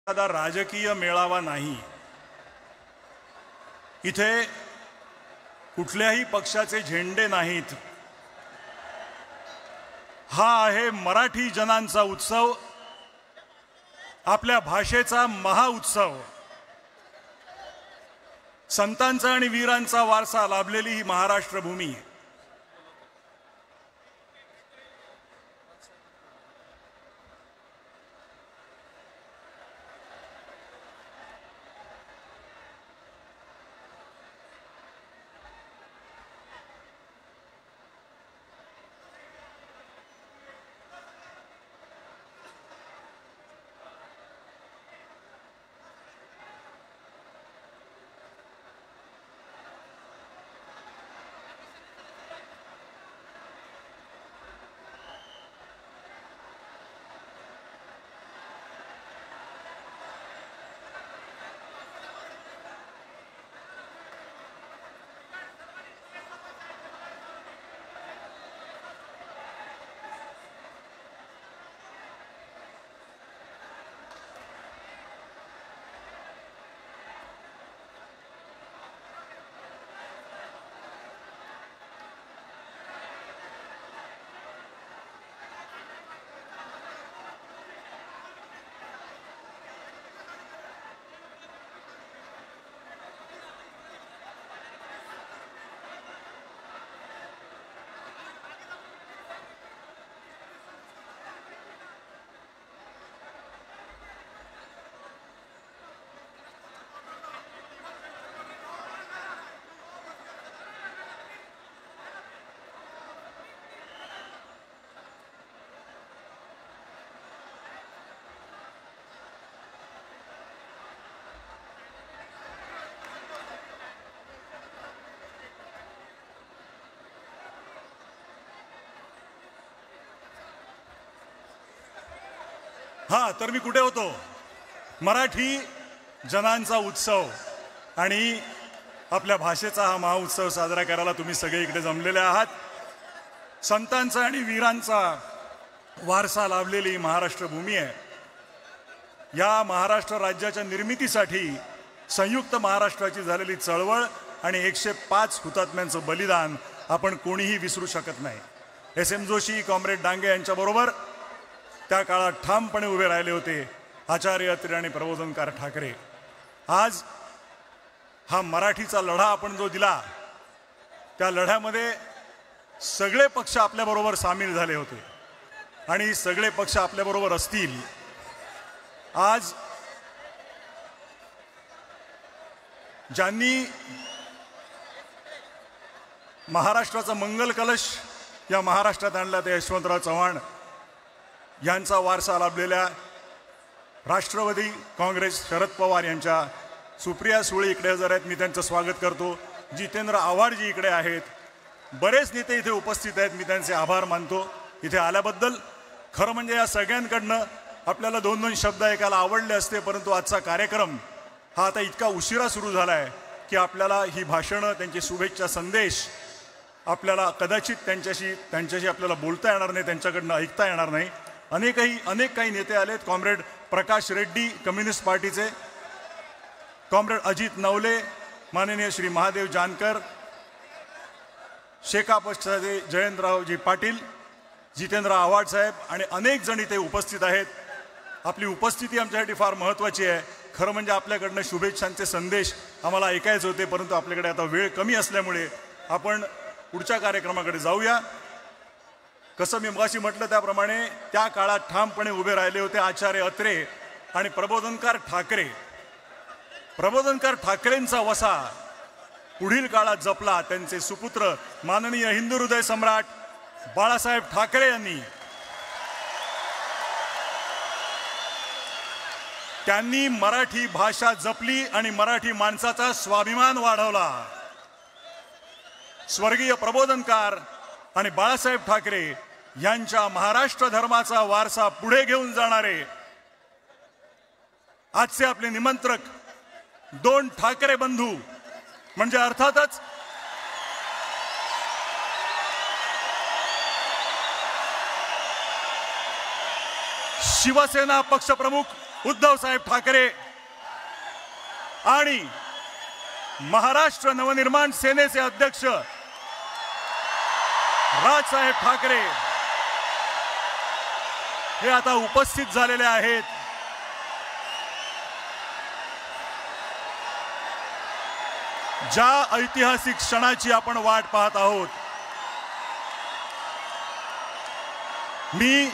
एखादा राजकीय मेळावा नाही। इथे कुठल्याही पक्षाचे झेंडे नाहीत। हा आहे मराठी जनांचा उत्सव, आपल्या भाषेचा महाउत्सव। संतांचा आणि वीरांचा वारसा लाभलेली ही महाराष्ट्र भूमी। हाँ, तर मी कुठे होतो? मराठी जनांचा उत्सव आणि आपल्या भाषेचा हा महाउत्सव साजरा करायला तुम्ही सगळे इकडे जमलेले आहात। संतांचा आणि वीरांचा वारसा लाभलेली महाराष्ट्र भूमी आहे। या महाराष्ट्र राज्याच्या निर्मितीसाठी संयुक्त महाराष्ट्राची झालेली चळवळ आणि 105 हुतात्म्यांचं बलिदान आपण कोणीही विसरू शकत नाही। एस.एम. जोशी, कॉम्रेड डांगे यांच्याबरोबर त्या काळात ठामपणे उभे राहिले होते आचार्य अत्रे आणि प्रबोधनकार ठाकरे। आज हा मराठीचा लढा आपण जो दिला, त्या लढ्यामध्ये सगळे पक्ष आपल्याबरोबर सामील झाले होते आणि सगळे पक्ष आपल्याबरोबर असतील। आज ज्यांनी महाराष्ट्राचा मंगल कलश या महाराष्ट्रात आणला ते यशवंतराव चव्हाण यांचा वारसा लाभलेल्या राष्ट्रवादी काँग्रेस शरद पवार यांच्या सुप्रिया सुळे इकडे हजर आहेत, मी त्यांचं स्वागत करतो। जितेंद्र आव्हाडजी इकडे आहेत, बरेच नेते इथे उपस्थित आहेत, मी त्यांचे आभार मानतो इथे आल्याबद्दल। खरं म्हणजे या सगळ्यांकडनं आपल्याला 2-2 शब्द ऐकायला आवडले असते, परंतु आजचा कार्यक्रम हा आता इतका उशिरा सुरू झाला आहे की आपल्याला ही भाषणं, त्यांचे शुभेच्छा संदेश आपल्याला कदाचित त्यांच्याशी आपल्याला बोलता येणार नाही, त्यांच्याकडनं ऐकता येणार नाही। अनेक काही नेते आलेत। कॉम्रेड प्रकाश रेड्डी कम्युनिस्ट पार्टीचे, कॉम्रेड अजित नवले, माननीय श्री महादेव जानकर, शेका पक्षाचे जयंतरावजी पाटील, जितेंद्र आव्हाड साहेब आणि अनेक जण इथे उपस्थित आहेत। आपली उपस्थिती आमच्यासाठी फार महत्त्वाची आहे। खरं म्हणजे आपल्याकडनं शुभेच्छांचे संदेश आम्हाला ऐकायचे होते, परंतु आपल्याकडे आता वेळ कमी असल्यामुळे आपण पुढच्या कार्यक्रमाकडे जाऊया। कसं मी मगाशी म्हटलं त्याप्रमाणे त्या काळात ठामपणे उभे राहिले होते आचार्य अत्रे आणि प्रबोधनकार ठाकरे। प्रबोधनकार ठाकरेंचा वसा पुढील काळात जपला त्यांचे सुपुत्र माननीय हिंदू हृदय सम्राट बाळासाहेब ठाकरे यांनी। त्यांनी मराठी भाषा जपली आणि मराठी माणसाचा स्वाभिमान वाढवला। स्वर्गीय प्रबोधनकार आणि बाळासाहेब ठाकरे यांच्या महाराष्ट्र धर्माचा वारसा पुढे घेऊन जाणारे आजचे आपले निमंत्रक 2 ठाकरे बंधू म्हणजे अर्थातच शिवसेना पक्षप्रमुख उद्धव साहेब ठाकरे आणि महाराष्ट्र नवनिर्माण सेनेचे अध्यक्ष राजसाहेब ठाकरे हे आता उपस्थित झालेले आहेत. ज्या ऐतिहासिक क्षणाची आपण वाट पाहत आहोत, मी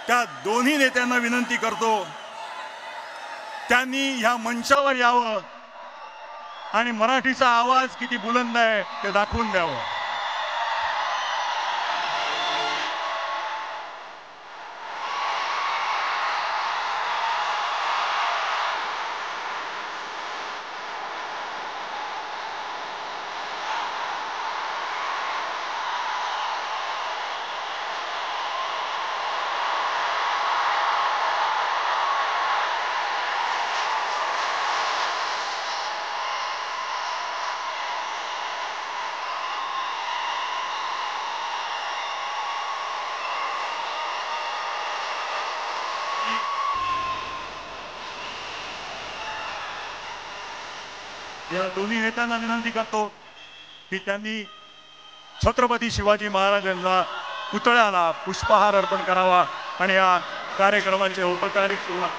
त्या दोन्ही नेत्यांना विनंती करतो त्यांनी ह्या मंचावर यावं आणि मराठीचा आवाज किती बुलंद आहे ते दाखवून द्यावं. या दोन्ही नेत्यांना विनंती करतो की त्यांनी छत्रपती शिवाजी महाराजांना पुतळ्याला पुष्पहार अर्पण करावा आणि या कार्यक्रमाचे औपचारिक सुरुवात.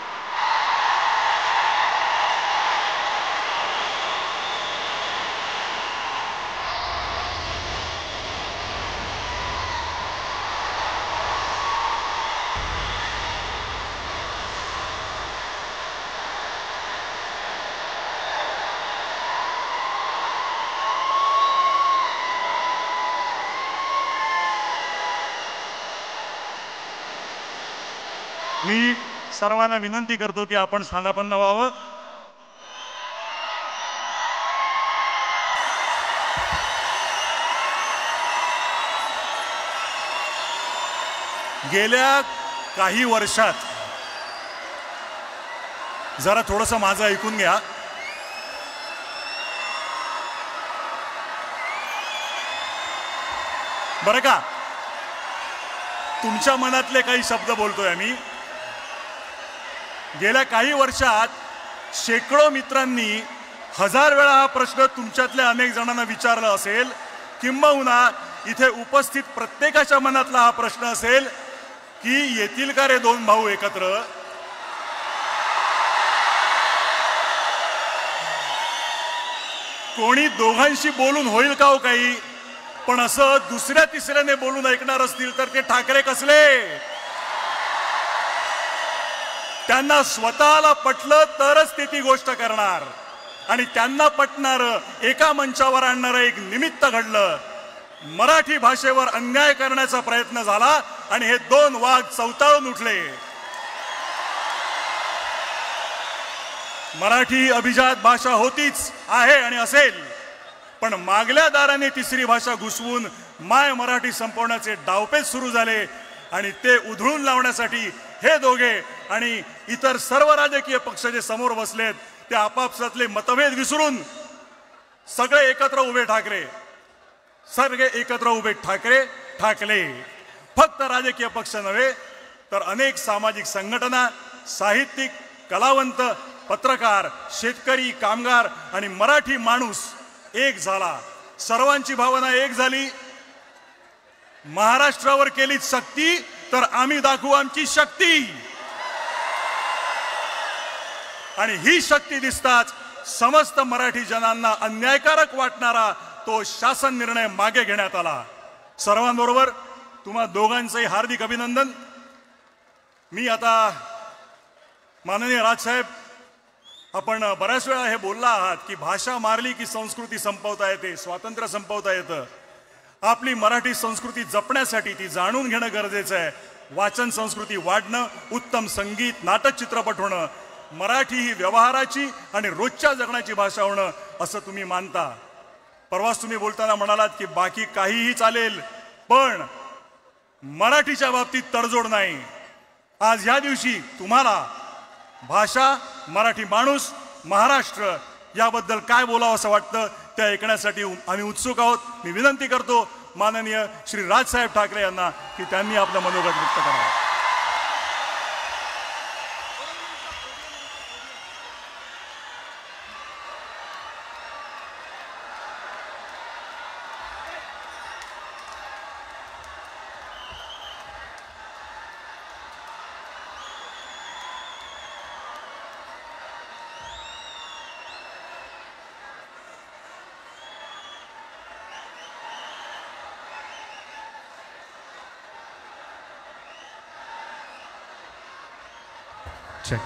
मी सर्वांना विनंती करतो की आपण स्थानापन्न व्हावं. गेल्या काही वर्षात जरा थोडंसं माझं ऐकून घ्या. बरं का, तुमच्या मनातले काही शब्द बोलतोय आम्ही. गेल्या काही वर्षात शेकडो मित्रांनी 1000 वेळा हा प्रश्न तुमच्यातल्या अनेक जणांना विचारला असेल, किंबहुना इथे उपस्थित प्रत्येकाच्या मनातला हा प्रश्न असेल की येतील का रे दोन भाऊ एकत्र. कोणी दोघांशी बोलून होईल का हो काही, पण असं दुसऱ्या तिसऱ्याने बोलून ऐकणार असतील तर ते ठाकरे कसले. त्यांना स्वतःला पटलं तरच ते ती गोष्ट करणार आणि त्यांना पटणार एका मंचावर आणणारं एक निमित्त घडलं. मराठी भाषेवर अन्याय करण्याचा प्रयत्न झाला आणि हे दोन वाघ चवताळून उठले. मराठी अभिजात भाषा होतीच, आहे आणि असेल, पण मागल्या दाराने तिसरी भाषा घुसवून माय मराठी संपवण्याचे डावपेच सुरू झाले आणि ते उधळून लावण्यासाठी हे दोघे आणि इतर सर्व राजकीय पक्ष जे समोर बसलेत ते आपापसातले मतभेद विसरून सगळे एकत्र उभे ठाकरे, सगळे एकत्र उभे ठाकरे ठाकले. फक्त राजकीय पक्ष नव्हे तर अनेक सामाजिक संघटना, साहित्यिक, कलावंत, पत्रकार, शेतकरी, कामगार आणि मराठी माणूस एक झाला. सर्वांची भावना एक झाली. महाराष्ट्रावर केली सक्ती तर आम्ही दाखवू आमची शक्ती. आणि ही शक्ती दिसताच समस्त मराठी जनांना अन्यायकारक वाटणारा तो शासन निर्णय मागे घेण्यात आला. सर्वांबरोबर तुम्हा दोघांचंही हार्दिक अभिनंदन. मी आता माननीय राजसाहेब, आपण बऱ्याच वेळा हे बोलला आहात की भाषा मारली की संस्कृती संपवता येते, स्वातंत्र्य संपवता येतं. आपली मराठी संस्कृती जपण्यासाठी ती जाणून घेणं गरजेचं आहे. वाचन संस्कृती वाढणं, उत्तम संगीत, नाटक, चित्रपट होणं, मराठी ही व्यवहाराची आणि रोजच्या जगण्याची भाषा होणं असं तुम्ही मानता. परवाच तुम्ही बोलताना म्हणालात की बाकी काहीही चालेल पण मराठीच्या बाबतीत तडजोड नाही. आज ह्या दिवशी तुम्हाला भाषा, मराठी माणूस, महाराष्ट्र याबद्दल काय बोलावं असं वाटतं ते ऐकण्यासाठी आम्ही उत्सुक आहोत. मी विनंती करतो माननीय श्री राजसाहेब ठाकरे यांना की त्यांनी आपलं मनोगत व्यक्त करावं. चेक.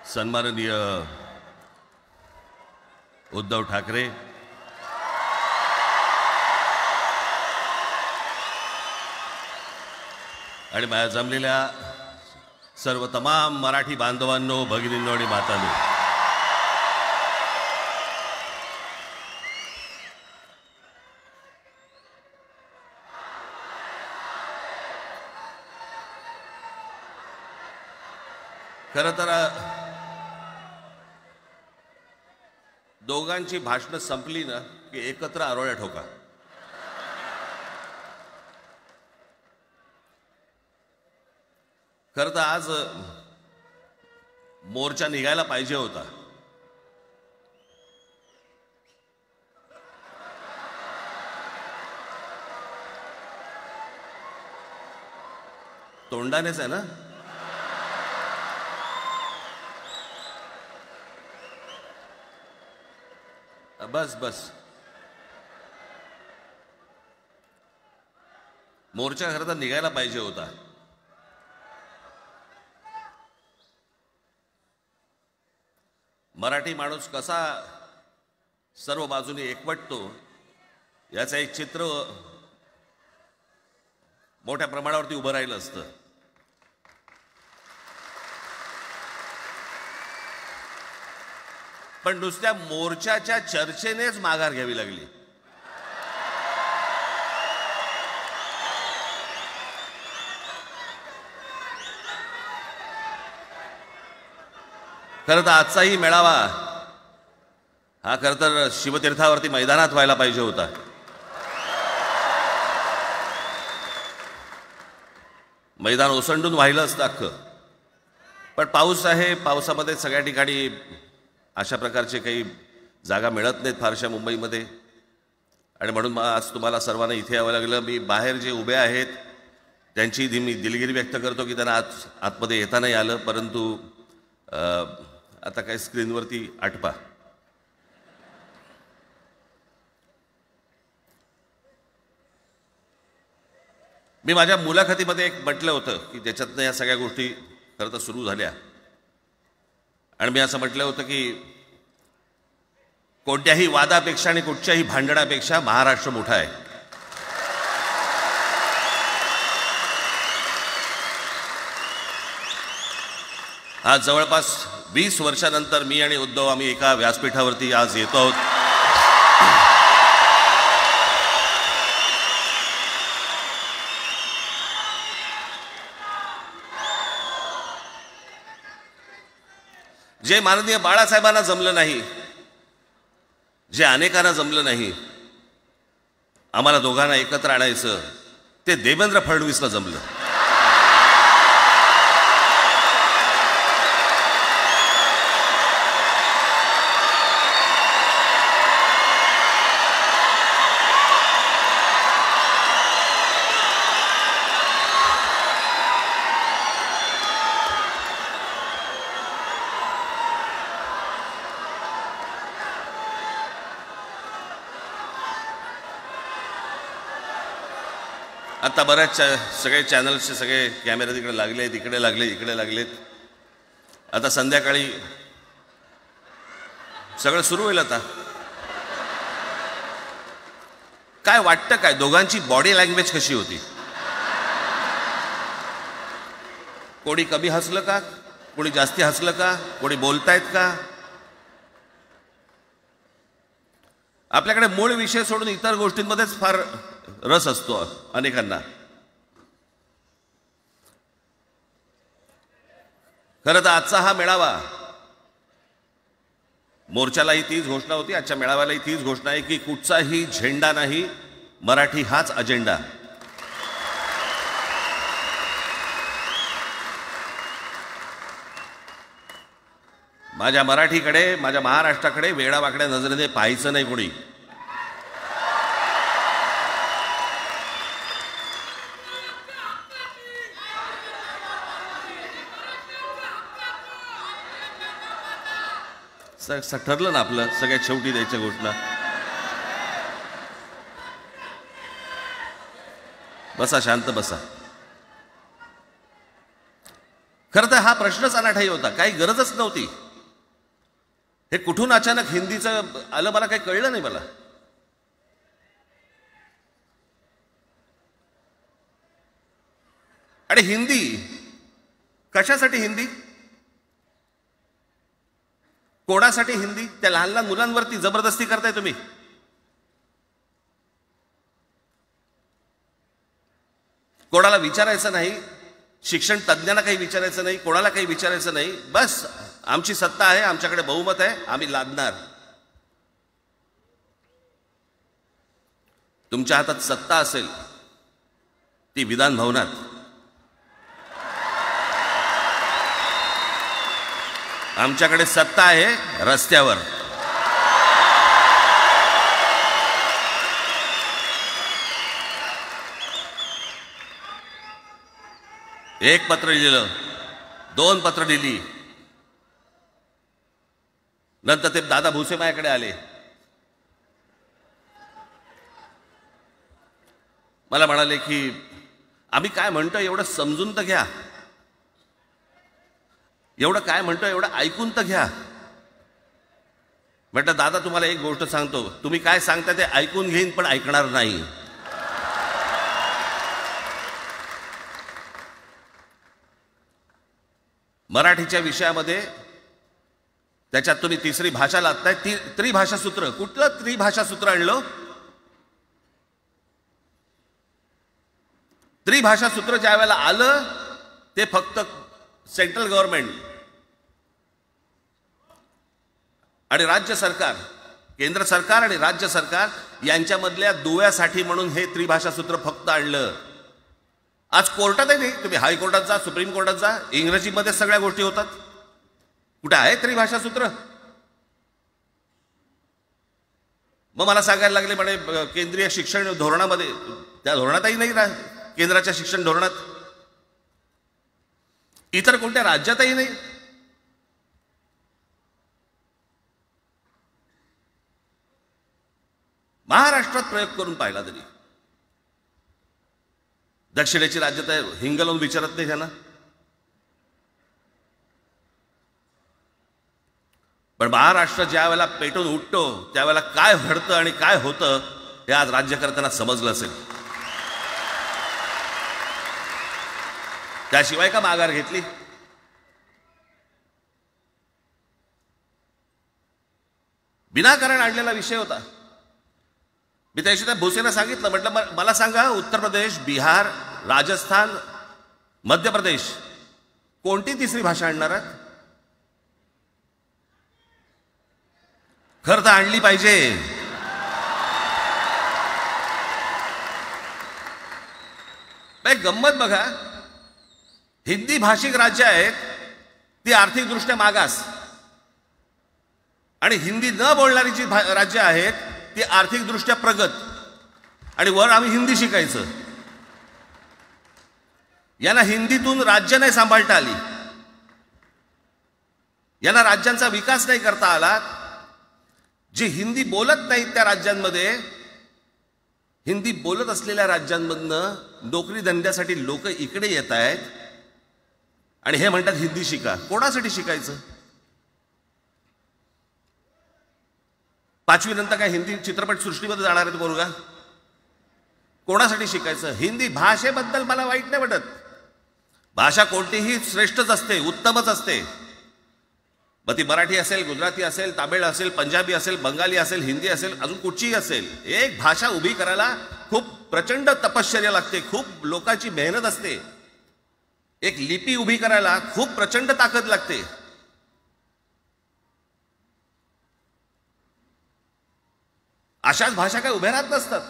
सन्माननीय उद्धव ठाकरे, आणि माझ्या जमलेल्या सर्व तमाम मराठी बांधवांनो, भगिनींनो आणि मातांनो, खरं तर दोघांची भाषणं संपली ना की एकत्र आरोळ्या ठोका. खरं तर आज मोर्चा निघायला पाहिजे होता. तोंडानेच आहे ना. बस बस. मोर्चा खरं तर निघायला पाहिजे होता. मराठी माणूस कसा सर्व बाजूने एकवटतो याचं एक चित्र मोठ्या प्रमाणावरती उभं राहिलं असतं. पण नुसत्या मोर्चाच्या चर्चेनेच माघार घ्यावी लागली. खरं तर आजचाही मेळावा हा खरं तर शिवतीर्थावरती मैदानात व्हायला पाहिजे होता. मैदान ओसंडून वाहिलं असतं अख्खं. पण पाऊस आहे, पावसामध्ये सगळ्या ठिकाणी अशा प्रकारचे काही जागा मिळत नाहीत फारशा मुंबईमध्ये, आणि म्हणून आज तुम्हाला सर्वांना इथे यावं लागलं. मी बाहेर जे उभे आहेत त्यांची मी दिलगिरी व्यक्त करतो की त्यांना आतमध्ये येता नाही आलं, परंतु आता काही स्क्रीनवरती आटपा. मी माझ्या मुलाखतीमध्ये एक म्हटलं होतं की ज्याच्यातनं या सगळ्या गोष्टी खरं तर सुरू झाल्या, आणि मी असं म्हटलं होतं की कोणत्याही वादापेक्षा आणि कुठच्याही भांडणापेक्षा महाराष्ट्र मोठा आहे. आज जवळपास 20 वर्षानंतर मी आणि उद्धव आम्ही एका व्यासपीठावरती आज येतो आहोत. जे माननीय बाळासाहेबांना जमलं नाही, जे अनेकांना जमलं नाही आम्हाला दोघांना एकत्र आणायचं, ते देवेंद्र फडणवीसला जमलं. आता बऱ्याच सगळे चॅनल्सचे सगळे कॅमेरे तिकडे लागलेत, इकडे लागले, इकडे लागलेत. आता संध्याकाळी सगळं सुरू होईल. आता काय वाटतं, काय दोघांची बॉडी लँग्वेज कशी होती? कोणी कमी हसलं का, कोणी जास्ती हसलं का, कोणी बोलतायत का? आपल्याकडे मूळ विषय सोडून इतर गोष्टींमध्येच फार रस असतो अनेकांना. खरं तर आजचा हा मेळावा, मोर्चालाही तीच घोषणा होती, आजच्या मेळाव्यालाही तीच घोषणा आहे की कुठचाही झेंडा नाही, मराठी हाच अजेंडा. माझ्या मराठीकडे, माझ्या महाराष्ट्राकडे वेडावाकड्या नजरेने पाहायचं नाही कोणी. ठरलं ना आपलं सगळ्यात शेवटी द्यायच्या घोषणा. बसा, शांत बसा. खरं तर हा प्रश्नच अनाठाई होता, काही गरजच नव्हती. हे कुठून अचानक हिंदीचं आलं मला काही कळलं नाही मला. आणि हिंदी कशासाठी? हिंदी कोणासाठी? हिंदी त्या लहान लहान मुलांवरती जबरदस्ती करताय तुम्ही. कोणाला विचारायचं नाही, शिक्षण तज्ज्ञांना काही विचारायचं नाही, कोणाला काही विचारायचं नाही. बस आमची सत्ता आहे, आमच्याकडे बहुमत आहे, आम्ही लादणार. तुमच्या हातात सत्ता असेल ती विधान भवनात, आमच्याकडे सत्ता आहे रस्त्यावर. एक पत्र लिहिलं, 2 पत्र लिहिली, नंतर ते दादा भुसे माझ्याकडे आले. मला म्हणाले की आम्ही काय म्हणतो एवढं समजून तर घ्या, एवढं काय म्हणतो एवढं ऐकून तर घ्या. म्हटलं दादा तुम्हाला एक गोष्ट सांगतो, तुम्ही काय सांगता ते ऐकून घेईन पण ऐकणार नाही. मराठीच्या विषयामध्ये त्याच्यात तुम्ही तिसरी भाषा लादताय. त्रिभाषा सूत्र, कुठलं त्रिभाषा सूत्र आणलं? त्रिभाषा सूत्र ज्या वेळेला आलं ते फक्त सेंट्रल गव्हर्नमेंट आणि राज्य सरकार, केंद्र सरकार आणि राज्य सरकार यांच्यामधल्या दुव्यासाठी म्हणून हे त्रिभाषा सूत्र फक्त आणलं. आज कोर्टातही नाही, तुम्ही हायकोर्टात जा, सुप्रीम कोर्टात जा, इंग्रजीमध्ये सगळ्या गोष्टी होतात. कुठे आहे त्रिभाषा सूत्र? मग मला सांगायला लागले म्हणे केंद्रीय शिक्षण धोरणामध्ये, त्या धोरणातही नाही, केंद्राच्या शिक्षण धोरणात, इतर कोणत्या राज्यातही नाही. महाराष्ट्रात प्रयोग करून पाहिला तरी दक्षिणेची राज्य तर हिंग लावून विचारत नाही त्यांना. पण महाराष्ट्र ज्या वेळेला पेटून उठतो त्यावेळेला काय घडतं आणि काय होतं हे आज राज्यकर्त्यांना समजलं असेल. त्याशिवाय का माघार घेतली? विनाकारण आणलेला विषय होता. मी त्या दिवशी भोसेना सांगितलं, म्हटलं मला सांगा उत्तर प्रदेश, बिहार, राजस्थान, मध्य प्रदेश कोणती तिसरी भाषा आणणार आहेत? खरं तर आणली पाहिजे. गंमत बघा, हिंदी भाषिक राज्य आहेत ती आर्थिकदृष्ट्या मागास, आणि हिंदी न बोलणारी जी राज्य आहेत ती आर्थिकदृष्ट्या प्रगत, आणि वर आम्ही हिंदी शिकायचं. यांना हिंदीतून राज्य नाही सांभाळता आली, यांना राज्यांचा विकास नाही करता आला. जे हिंदी बोलत नाहीत त्या राज्यांमध्ये, हिंदी बोलत असलेल्या राज्यांमधनं नोकरी धंद्यासाठी लोक इकडे येत आहेत आणि हे म्हणतात हिंदी शिका. कोणासाठी शिकायचं? 5वी नंतर काय हिंदी चित्रपट सृष्टीमध्ये जाणार आहेत पोरगा? कोणासाठी शिकायचं? हिंदी भाषेबद्दल मला वाईट नाही वाटत, भाषा कोणतीही श्रेष्ठच असते, उत्तमच असते. मग ती मराठी असेल, गुजराती असेल, तामिळ असेल, पंजाबी असेल, बंगाली असेल, हिंदी असेल, अजून कुठचीही असेल. एक भाषा उभी करायला खूप प्रचंड तपश्चर्या लागते, खूप लोकांची मेहनत असते. एक लिपी उभी करायला खूप प्रचंड ताकद लागते. अशाच भाषा काय उभ्या राहत नसतात.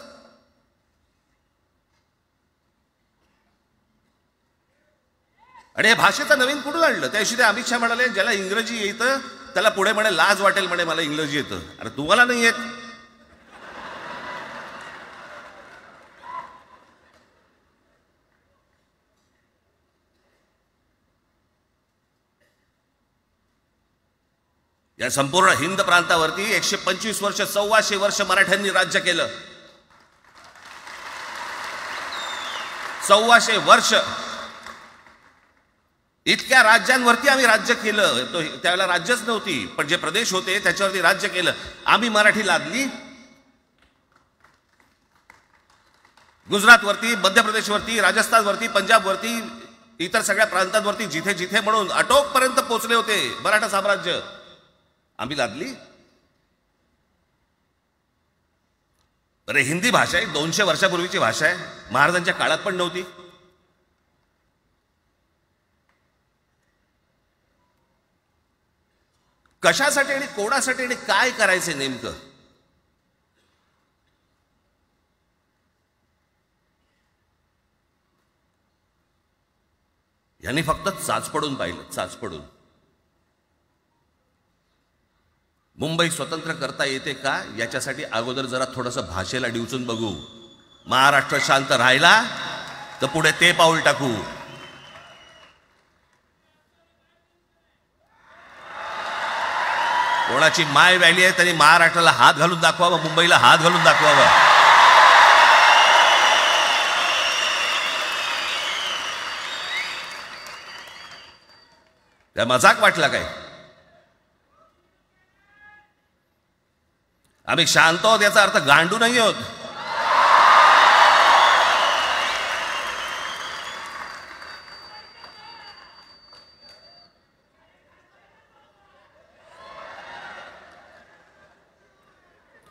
आणि या भाषेचं नवीन कुठून आणलं? त्या दिवशी ते अमित शहा म्हणाले ज्याला इंग्रजी येतं त्याला पुढे म्हणे लाज वाटेल म्हणे मला इंग्रजी येतं. अरे तुम्हाला नाही येत? या संपूर्ण हिंद प्रांतावरती 125 वर्ष 125 वर्ष मराठ्यांनी राज्य केलं. 125 वर्ष इतक्या राज्यांवरती आम्ही राज्य केलं. तो त्यावेळेला राज्यच नव्हती, पण जे प्रदेश होते त्याच्यावरती राज्य केलं. आम्ही मराठी लादली गुजरातवरती, मध्य प्रदेशवरती, राजस्थानवरती, पंजाबवरती, इतर सगळ्या प्रांतांवरती जिथे जिथे म्हणून अटोकपर्यंत पोहोचले होते मराठा साम्राज्य आम्ही लादली. अरे हिंदी भाषा आहे 200 वर्षापूर्वीची भाषा आहे, महाराजांच्या काळात पण नव्हती. कशासाठी आणि कोणासाठी आणि काय करायचे नेमकं? यांनी फक्त चाचपडून पाहिलं, चाचपडून. मुंबई स्वतंत्र करता येते का याच्यासाठी अगोदर जरा थोडंसं भाषेला डिवचून बघू. महाराष्ट्र शांत राहिला तर पुढे ते पाऊल टाकू. कोणाची माय व्हॅली आहे त्यांनी महाराष्ट्राला हात घालून दाखवावं, मुंबईला हात घालून दाखवावं. त्या मजाक वाटला काय? आम्ही शांत आहोत याचा अर्थ गांडू नाही आहोत.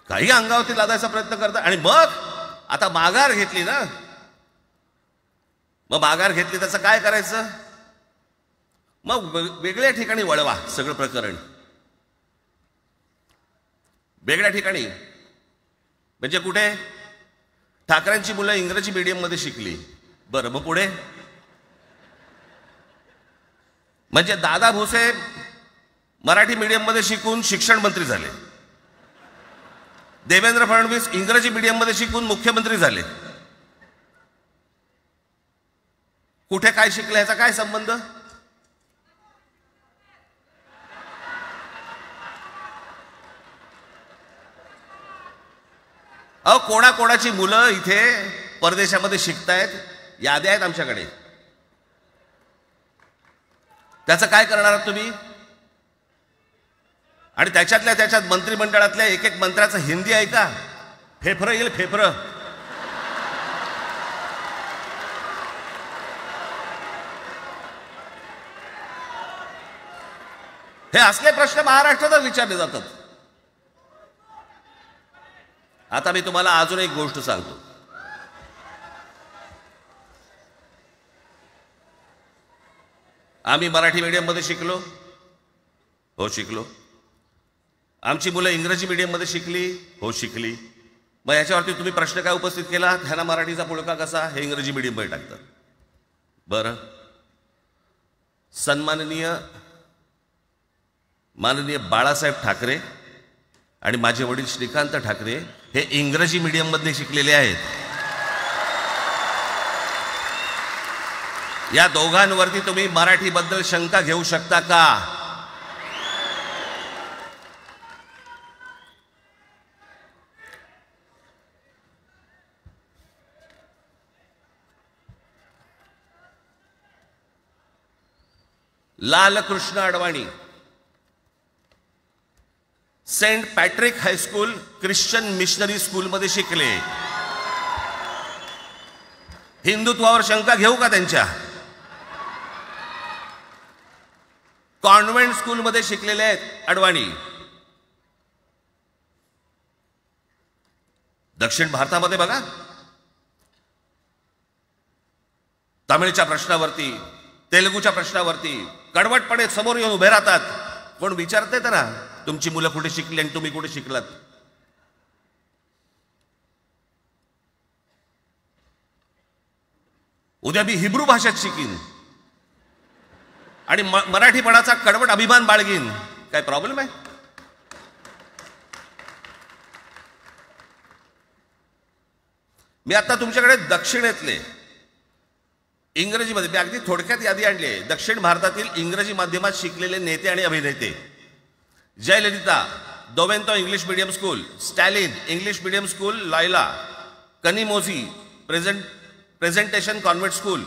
काही अंगावरती लादायचा प्रयत्न करतात आणि मग आता माघार घेतली ना, मग माघार घेतली त्याचं काय करायचं? मग वेगळ्या ठिकाणी वळवा सगळं प्रकरण, वेगळ्या ठिकाणी. म्हणजे कुठे? ठाकरेंची मुलं इंग्रजी मीडियम मध्ये शिकली, बरं मग पुढे? म्हणजे दादा भुसे मराठी मीडियम मध्ये शिकून शिक्षण मंत्री झाले, देवेंद्र फडणवीस इंग्रजी मीडियम मध्ये शिकून मुख्यमंत्री झाले. कुठे काय शिकले याचा काय संबंध? अहो कोणाकोणाची मुलं इथे परदेशामध्ये शिकतायत, याद्या आहेत आमच्याकडे. त्याचं काय करणार आहात तुम्ही? आणि त्याच्यातल्या त्याच्यात मंत्रिमंडळातल्या एक एक मंत्र्याचं हिंदी आहे का? फेफरं येईल, फेफरं. हे असले प्रश्न महाराष्ट्रातच विचारले जातात. आता मी तुम्हाला अजून एक गोष्ट सांगतो. आम्ही मराठी मीडियम मध्ये शिकलो, हो शिकलो. आमची मुलं इंग्रजी मीडियम मध्ये शिकली, हो शिकली. मग याच्यावरती तुम्ही प्रश्न काय उपस्थित केला? ह्याला मराठीचा पुळका कसा? हे इंग्रजी मीडियम मध्ये टाकतात. बरं, सन्माननीय माननीय बाळासाहेब ठाकरे आणि माझे वडील श्रीकांत ठाकरे हे इंग्रजी मीडियम मध्ये शिकलेले आहेत. या दोघांवरती तुम्ही मराठी बद्दल शंका घेऊ शकता का? Lalkrishna Advani Saint Patrick high school Christian missionary school मध्ये शिकले. हिंदुत्वावर शंका घेऊ का त्यांच्या? कॉन्व्हेंट स्कूल मध्ये शिकलेले आहेत अडवाणी. दक्षिण भारतामध्ये बघा, तमिळच्या प्रश्नावरती, तेलुगूच्या प्रश्नावरती कडवटपणे समोर येऊन उभे राहतात. कोण विचारते तर ना, तुमची मुलं कुठे शिकली आणि तुम्ही कुठे शिकलात? उद्या मी हिब्रू भाषेत शिकीन आणि मराठीपणाचा कडवट अभिमान बाळगीन. काय प्रॉब्लेम आहे? मी आता तुमच्याकडे दक्षिणेतले इंग्रजीमध्ये, मी अगदी थोडक्यात यादी आणली आहे. दक्षिण भारतातील इंग्रजी माध्यमात शिकलेले नेते आणि अभिनेते: Jayalalithaa, Doveton English medium school, Stalin English medium school लायला, Kanimozhi presentation convent school,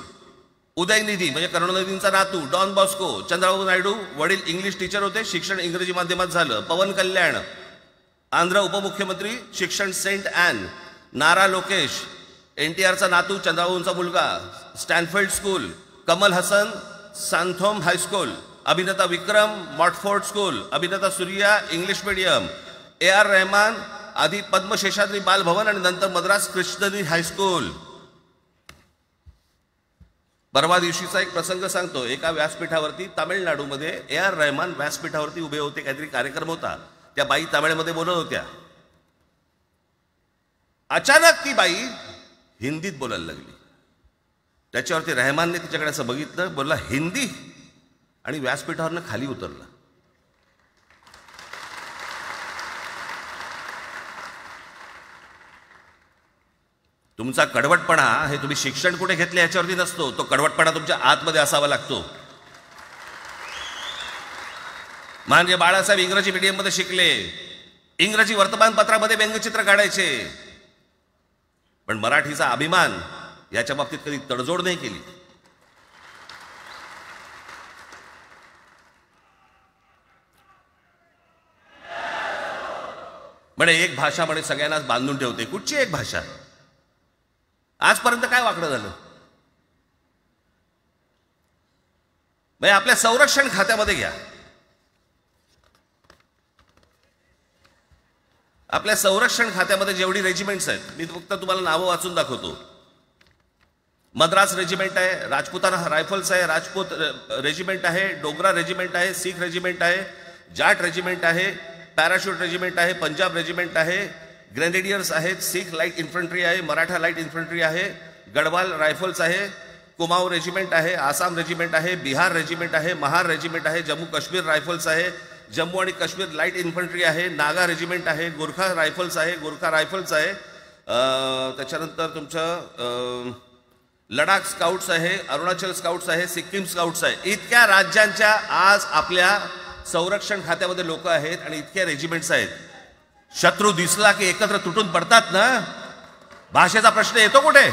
Udhayanidhi म्हणजे करुणानिधींचा नातू डॉन बॉस्को, चंद्रबाबू नायडू वडील इंग्लिश टीचर होते, शिक्षण इंग्रजी माध्यमात झालं, पवन कल्याण आंध्र उपमुख्यमंत्री, शिक्षण सेंट ॲन, नारा लोकेश NTRचा नातू चंद्रबाबूंचा मुलगा Stanford school, Kamal Haasan Santhome high school, अभिनेता विक्रम मॉटफोर्ड स्कूल, अभिनेता Suriya English medium, AR Rahman आधी पद्मशेषाद्री बालभवन आणि नंतर मद्रास कृष्णनी हायस्कूल. परवा दिवशीचा एक प्रसंग सांगतो. एका व्यासपीठावरती तामिळनाडूमध्ये AR रहमान व्यासपीठावरती उभे होते, काहीतरी कार्यक्रम होता, त्या बाई तामिळमध्ये बोलत होत्या. अचानक ती बाई हिंदीत बोलायला लागली. त्याच्यावरती रहमानने तिच्याकडे असं बघितलं, बोलला हिंदी, आणि व्यासपीठावरनं खाली उतरला. तुमचा कडवटपणा हे तुम्ही शिक्षण कुठे घेतले याच्यावरती नसतो, तो कडवटपणा तुमच्या आतमध्ये असावा लागतो. म्हणजे बाळासाहेब इंग्रजी मीडियममध्ये शिकले, इंग्रजी वर्तमानपत्रामध्ये व्यंगचित्र काढायचे, पण मराठीचा अभिमान याच्या बाबतीत कधी तडजोड नाही केली. म्हणे एक भाषा म्हणे सगळ्यांनाच बांधून ठेवते. कुठची एक भाषा? आजपर्यंत काय वाकडं झालं? म्हणजे आपल्या संरक्षण खात्यामध्ये घ्या, आपल्या संरक्षण खात्यामध्ये जेवढी रेजिमेंट्स आहेत, मी फक्त तुम्हाला नावं वाचून दाखवतो. मद्रास रेजिमेंट आहे, राजपुताना रायफल्स आहे, राजपूत रेजिमेंट आहे, डोगरा रेजिमेंट आहे, सीख रेजिमेंट आहे, जाट रेजिमेंट आहे, पॅराशूट रेजिमेंट आहे, पंजाब रेजिमेंट आहे, ग्रेनेडियर्स आहेत, सीख लाईट इन्फंट्री आहे, मराठा लाईट इन्फंट्री आहे, गढवाल रायफल्स आहे, कुमाऊ रेजिमेंट आहे, आसाम रेजिमेंट आहे, बिहार रेजिमेंट आहे, महार रेजिमेंट आहे, जम्मू काश्मीर रायफल्स आहे, जम्मू आणि काश्मीर लाईट इन्फंट्री आहे, नागा रेजिमेंट आहे, गोरखा रायफल्स आहे, गोरखा रायफल्स आहे, त्याच्यानंतर तुमचं लडाख स्काउट्स आहे, अरुणाचल स्काउट्स आहे, सिक्कीम स्काउट्स आहे. इतक्या राज्यांच्या आज आपल्या संरक्षण खात्यामध्ये लोक आहेत आणि इतक्या रेजिमेंट्स आहेत. शत्रू दिसला की एकत्र तुटून पडतात ना. भाषेचा प्रश्न येतो कुठे?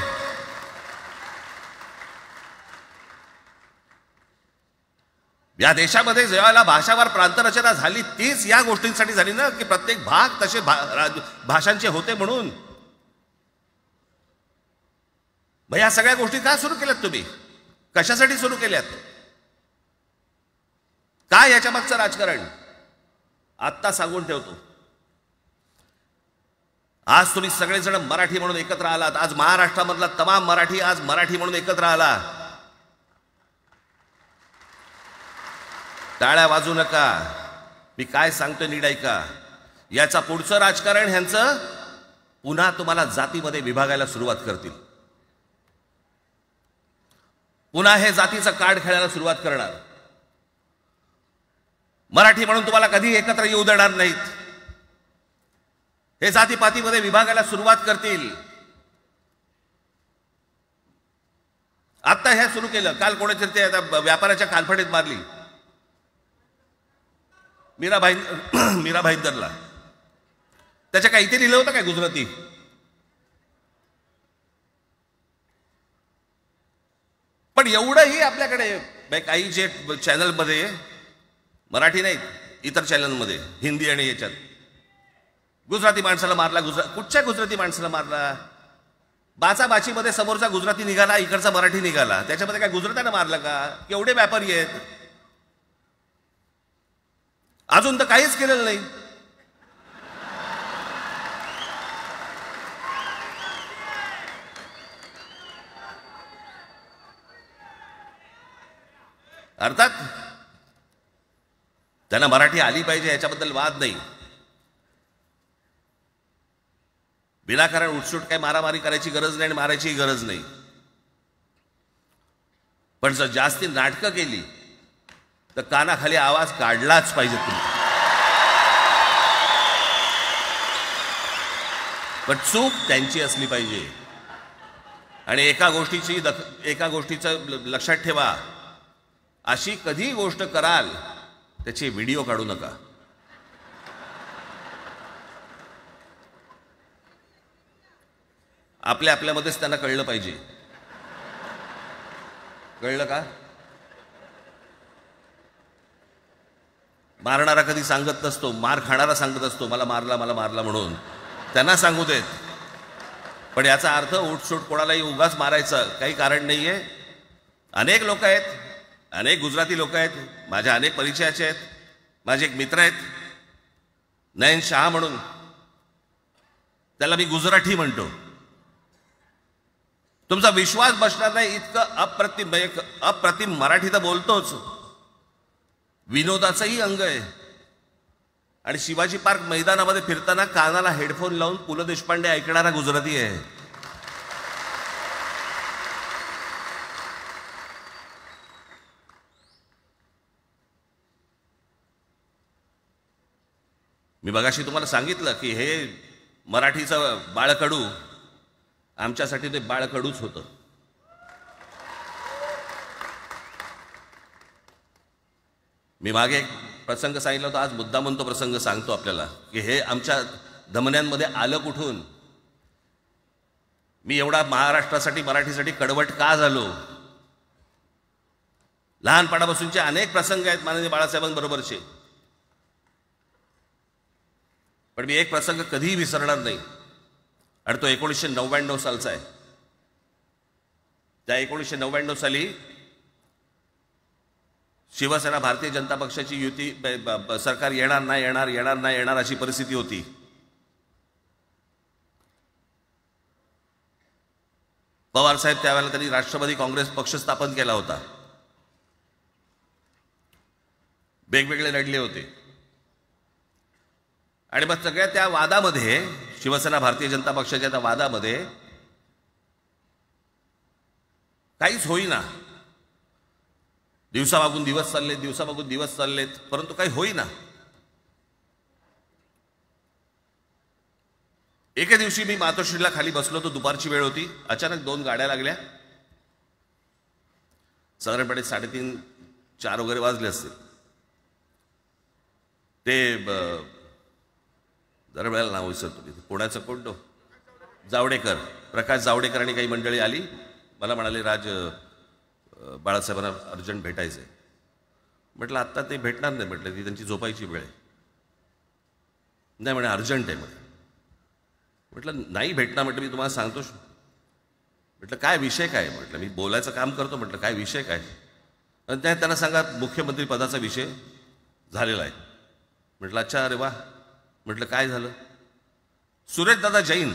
या देशामध्ये जेव्हा भाषावार प्रांतरचना झाली तीच या गोष्टींसाठी झाली ना, की प्रत्येक भाग तसे भाषांचे होते म्हणून. मग या सगळ्या गोष्टी का सुरू केल्यात तुम्ही? कशासाठी सुरू केल्यात? काय याच्या मागचं राजकारण? आत्ता सांगून ठेवतो. आज तुम्ही सगळेजण मराठी म्हणून एकत्र आलात. आज महाराष्ट्रामधला तमाम मराठी आज मराठी म्हणून एकत्र आला. टाळ्या वाजू नका. मी काय सांगतोय नीट ऐका. याचा पुढचं राजकारण ह्यांचं पुन्हा तुम्हाला जातीमध्ये विभागायला सुरुवात करतील. पुन्हा हे जातीचं कार्ड खेळायला सुरुवात करणार. मराठी म्हणून तुम्हाला कधी एकत्र येऊ देणार नाहीत. हे जातीपातीमध्ये विभागायला सुरुवात करतील. आता हे सुरू केलं. काल कोणीतरी ते व्यापाऱ्याच्या कानफडीत मारली मीरा भाईंदरला. त्याच्या काही इथे लिहिलं होतं काय गुजराती? पण एवढंही आपल्याकडे काही जे चॅनलमध्ये, मराठी नाहीत इतर चॅनलमध्ये, हिंदी आणि याच्यात गुजराती माणसाला मारला. कुठच्या गुजराती माणसाला मारला? बाचाबाचीमध्ये समोरचा गुजराती निघाला, इकडचा मराठी निघाला. त्याच्यामध्ये काय गुजरात्यानं मारलं का? केवढे व्यापारी आहेत. अजून तर काहीच केलेलं नाही. अर्थात त्यांना मराठी आली पाहिजे याच्याबद्दल वाद नाही. विनाकारण उठसूट काय मारामारी करायची गरज नाही आणि मारायची गरज नाही. पण जर जास्ती नाटकं केली तर कानाखाली आवाज काढलाच पाहिजे तुम्ही. पण चूक त्यांची असली पाहिजे. आणि एका गोष्टीचं लक्षात ठेवा, अशी कधी गोष्ट कराल त्याचे व्हिडिओ काढू नका. आपल्यामध्येच त्यांना कळलं पाहिजे. कळलं का? मारणारा कधी सांगत नसतो, मार खाणारा सांगत असतो मला मारला म्हणून. त्यांना सांगू देत. पण याचा अर्थ उठसूट कोणालाही उगाच मारायचं काही कारण नाहीये. अनेक लोक आहेत, अनेक गुजराती लोक आहेत, माझ्या अनेक परिचयाचे आहेत. माझे एक मित्र आहेत नयन शहा म्हणून, त्याला मी गुजराठी म्हणतो. तुमचा विश्वास बसणार नाही इतकं अप्रतिम मराठी तर बोलतोच, विनोदाचंही अंग आहे. आणि शिवाजी पार्क मैदानामध्ये फिरताना कानाला हेडफोन लावून पु ल देशपांडे ऐकणारा गुजराती आहे. मी मगाशी तुम्हाला सांगितलं की हे मराठीचं बाळकडू, आमच्यासाठी ते बाळकडूच होतं. मी मागे एक प्रसंग सांगितला होता, आज मुद्दा म्हणून तो प्रसंग सांगतो आपल्याला की हे आमच्या धमन्यांमध्ये आलं कुठून. मी एवढा महाराष्ट्रासाठी मराठीसाठी कडवट का झालो. लहानपणापासूनचे अनेक प्रसंग आहेत माननीय बाळासाहेबांबरोबरचे, पण मी एक प्रसंग कधीही विसरणार नाही. आणि तो 1999 सालचा आहे. त्या 1999 साली शिवसेना भारतीय जनता पक्षाची युती सरकार येणार नाही अशी परिस्थिती होती. पवार साहेब त्यावेळेला त्यांनी राष्ट्रवादी काँग्रेस पक्ष स्थापन केला होता. वेगवेगळे लढले होते. आणि मग सगळ्या त्या वादामध्ये, शिवसेना भारतीय जनता पक्षाच्या त्या वादामध्ये काहीच होईना. दिवसामागून दिवस चाललेत, परंतु काही होईना. एके दिवशी मी मातोश्रीला खाली बसलो होतो, दुपारची वेळ होती. अचानक 2 गाड्या लागल्या. साधारणपणे 3:30-4 वगैरे वाजले असते. ते जरा वेळेला नाव विसरतो मी, पुण्याचं कोणतो जावडेकर, प्रकाश जावडेकर आणि काही मंडळी आली. मला म्हणाले राज बाळासाहेबांना अर्जंट भेटायचं आहे. म्हटलं आत्ता ते भेटणार नाही. म्हटलं ती त्यांची झोपायची वेळ आहे. नाही म्हणे अर्जंट आहे म्हणे. म्हटलं नाही भेटणार. म्हटलं मी तुम्हाला सांगतो. म्हटलं काय विषय काय. म्हटलं मी बोलायचं काम करतो. म्हटलं काय विषय काय. आणि त्यांना सांगा मुख्यमंत्री पदाचा विषय झालेला आहे. म्हटलं अच्छा, अरे वा. म्हटलं काय झालं. सुरेशदादा जैन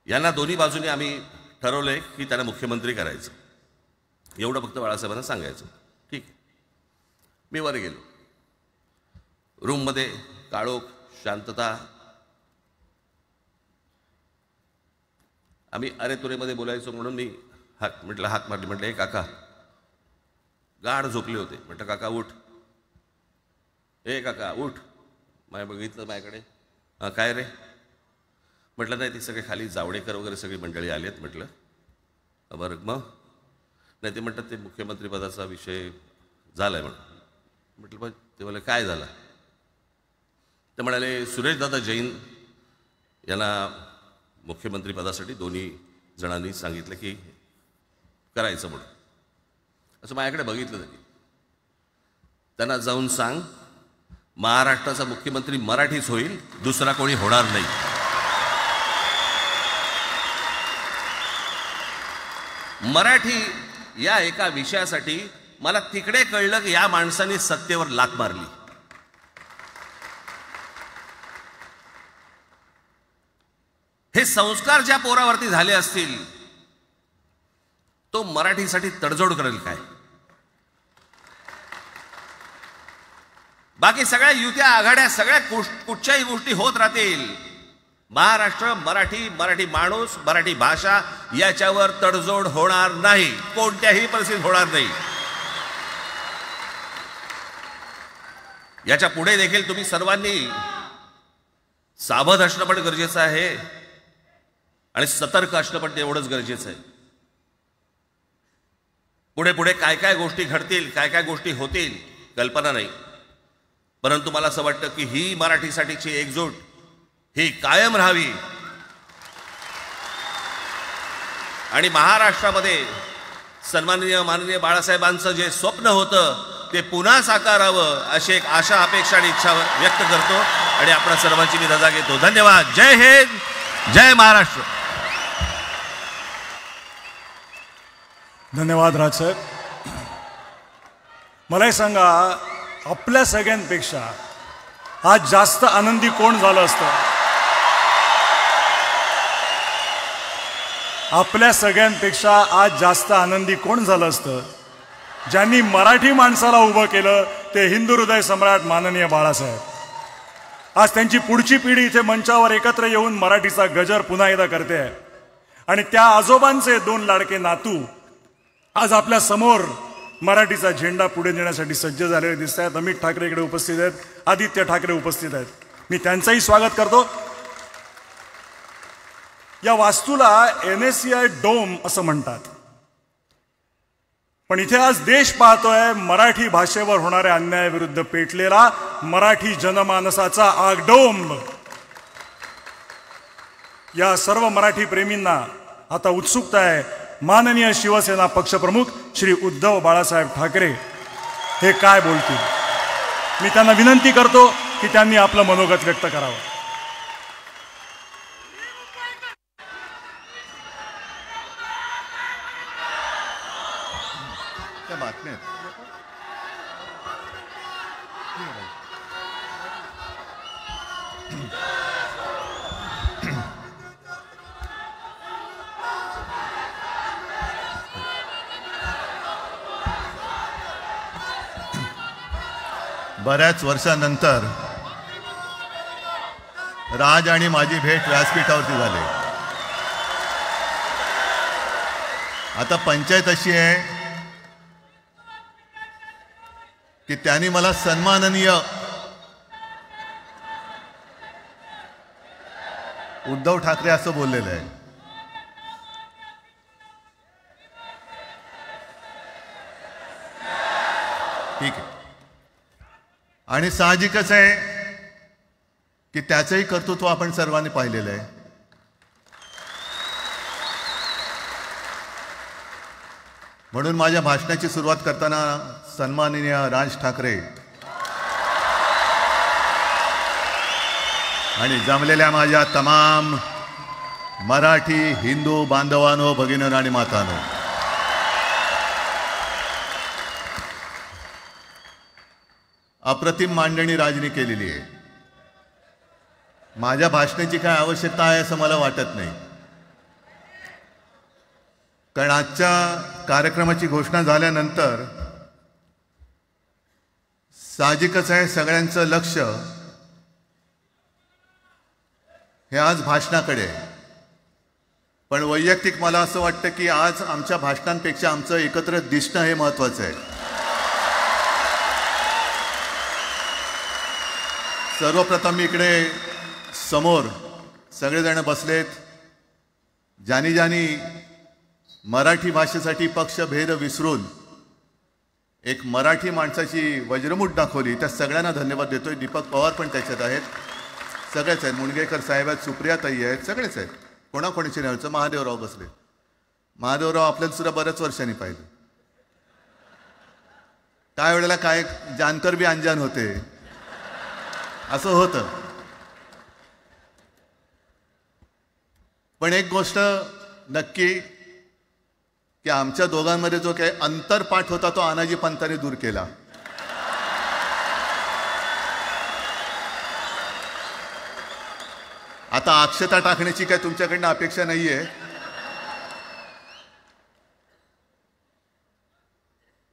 यांना दोन्ही बाजूने आम्ही ठरवलंय की त्यांना मुख्यमंत्री करायचं. एवढं फक्त बाळासाहेबांना सांगायचं. ठीक आहे. मी वर गेलो. रूममध्ये काळोख, शांतता. आम्ही अरे तुरेमध्ये बोलायचो म्हणून मी हाक मारली. म्हटलं हे काका गाढ झोपले होते. म्हटलं काका उठ. हे काका उठ. बघितलं माझ्याकडे. हां काय रे. म्हटलं नाही ती सगळे खाली जावडेकर वगैरे सगळी मंडळी आली आहेत. म्हटलं बरं मग. नाही ते म्हणतात ते मुख्यमंत्री पदाचा विषय झाला आहे म्हणून. म्हटलं बघ. ते म्हणाले काय झालं. ते म्हणाले सुरेशदादा जैन यांना मुख्यमंत्री पदासाठी दोन्ही जणांनी सांगितलं की करायचं म्हणून. असं माझ्याकडे बघितलं त्यांनी. त्यांना जाऊन सांग महाराष्ट्राचा मुख्यमंत्री मराठीच होईल, दुसरा कोणी होणार नाही. मराठी या एका विषयासाठी मला तिकडे कळलं की या माणसाने सत्तेवर लाथ मारली. हे संस्कार ज्या पोरावरती झाले असतील तो मराठीसाठी तडजोड करेल काय. बाकी सगळ्या युत्या आघाड्या सगळ्या कुठच्याही गोष्टी होत राहतील. महाराष्ट्र, मराठी माणूस, मराठी भाषा याच्यावर तडजोड होणार नाही. कोणत्याही परिस्थितीत होणार नाही. याच्या पुढे देखील तुम्ही सर्वांनी सावध असणं पण गरजेचं आहे आणि सतर्क असणं पण तेवढंच गरजेचं आहे. पुढे पुढे काय काय गोष्टी घडतील, काय काय गोष्टी होतील कल्पना नाही, परंतु मला असं वाटतं की ही मराठीसाठीची एकजूट ही कायम राहावी आणि महाराष्ट्रामध्ये माननीय बाळासाहेबांचं जे स्वप्न होतं ते पुन्हा साकारावं अशी एक आशा, अपेक्षा आणि इच्छा व्यक्त करतो आणि आपल्या सर्वांची मी रजा घेतो. धन्यवाद. जय हिंद, जय महाराष्ट्र. धन्यवाद राजसाहेब. मला हे सांगा, आपल्या सगळ्यांपेक्षा आज जास्त आनंदी कोण झालं असतं? आपल्या सगळ्यांपेक्षा आज जास्त आनंदी कोण झालं असतं? ज्यांनी मराठी माणसाला उभं केलं ते हिंदू हृदय सम्राट माननीय बाळासाहेब. आज त्यांची पुढची पिढी इथे मंचावर एकत्र येऊन मराठीचा गजर पुन्हा एकदा करते आहे आणि त्या आजोबांचे 2 लाडके नातू आज आपल्या समोर मराठीचा झेंडा पुढे नेण्यासाठी सज्ज झालेले दिसत आहेत. अमित ठाकरे इकडे उपस्थित आहेत, आदित्य ठाकरे उपस्थित आहेत. मी त्यांचंही स्वागत करतो. या वास्तूला NSCI डोम असं म्हणतात, पण इथे आज देश पाहतोय मराठी भाषेवर होणाऱ्या अन्यायाविरुद्ध पेटलेला मराठी जनमानसाचा आगडोंब. या सर्व मराठी प्रेमींना आता उत्सुकता आहे माननीय शिवसेना पक्षप्रमुख श्री उद्धव बाळासाहेब ठाकरे हे काय बोलतील. मी त्यांना विनंती करतो की त्यांनी आपलं मनोगत व्यक्त करावं. बऱ्याच वर्षानंतर राज आणि माझी भेट व्यासपीठावरती झाली. आता पंचायत अशी आहे की त्यांनी मला सन्माननीय उद्धव ठाकरे असं बोललेलं आहे. ठीक आहे, आणि साहजिकच आहे की त्याचंही कर्तृत्व आपण सर्वांनी पाहिलेलं आहे. म्हणून माझ्या भाषणाची सुरुवात करताना सन्माननीय राज ठाकरे आणि जमलेल्या माझ्या तमाम मराठी हिंदू बांधवांनो, भगिनींनो आणि मातांनो, अप्रतिम मांडणी राजनी केलेली आहे. माझ्या भाषणाची काय आवश्यकता आहे असं मला वाटत नाही, कारण आजच्या कार्यक्रमाची घोषणा झाल्यानंतर साहजिकच आहे सगळ्यांचं लक्ष हे आज भाषणाकडे आहे. पण वैयक्तिक मला असं वाटतं की आज आमच्या भाषणांपेक्षा आमचं एकत्र दिसणं हे महत्त्वाचं आहे. सर्वप्रथम मी इकडे समोर सगळेजण बसलेत, ज्यांनी ज्यांनी मराठी भाषेसाठी पक्षभेद विसरून एक मराठी माणसाची वज्रमूठ दाखवली, त्या सगळ्यांना धन्यवाद देतोय. दीपक पवार पण त्याच्यात आहेत, सगळेच आहेत, मुणगेकर साहेब आहेत, सुप्रियाताई आहेत, सगळेच आहेत. कोणाकोणीची नाही. महादेवराव बसले. महादेवराव आपल्याला सुद्धा बऱ्याच वर्षांनी पाहिलं. काय वेळेला काय जानकर बी अंजान होते असं होतं. पण एक गोष्ट नक्की की आमच्या दोघांमध्ये जो काही अंतरपाठ होता तो आनाजी पंतांनी दूर केला. आता अक्षता टाकण्याची काय तुमच्याकडनं अपेक्षा नाहीये.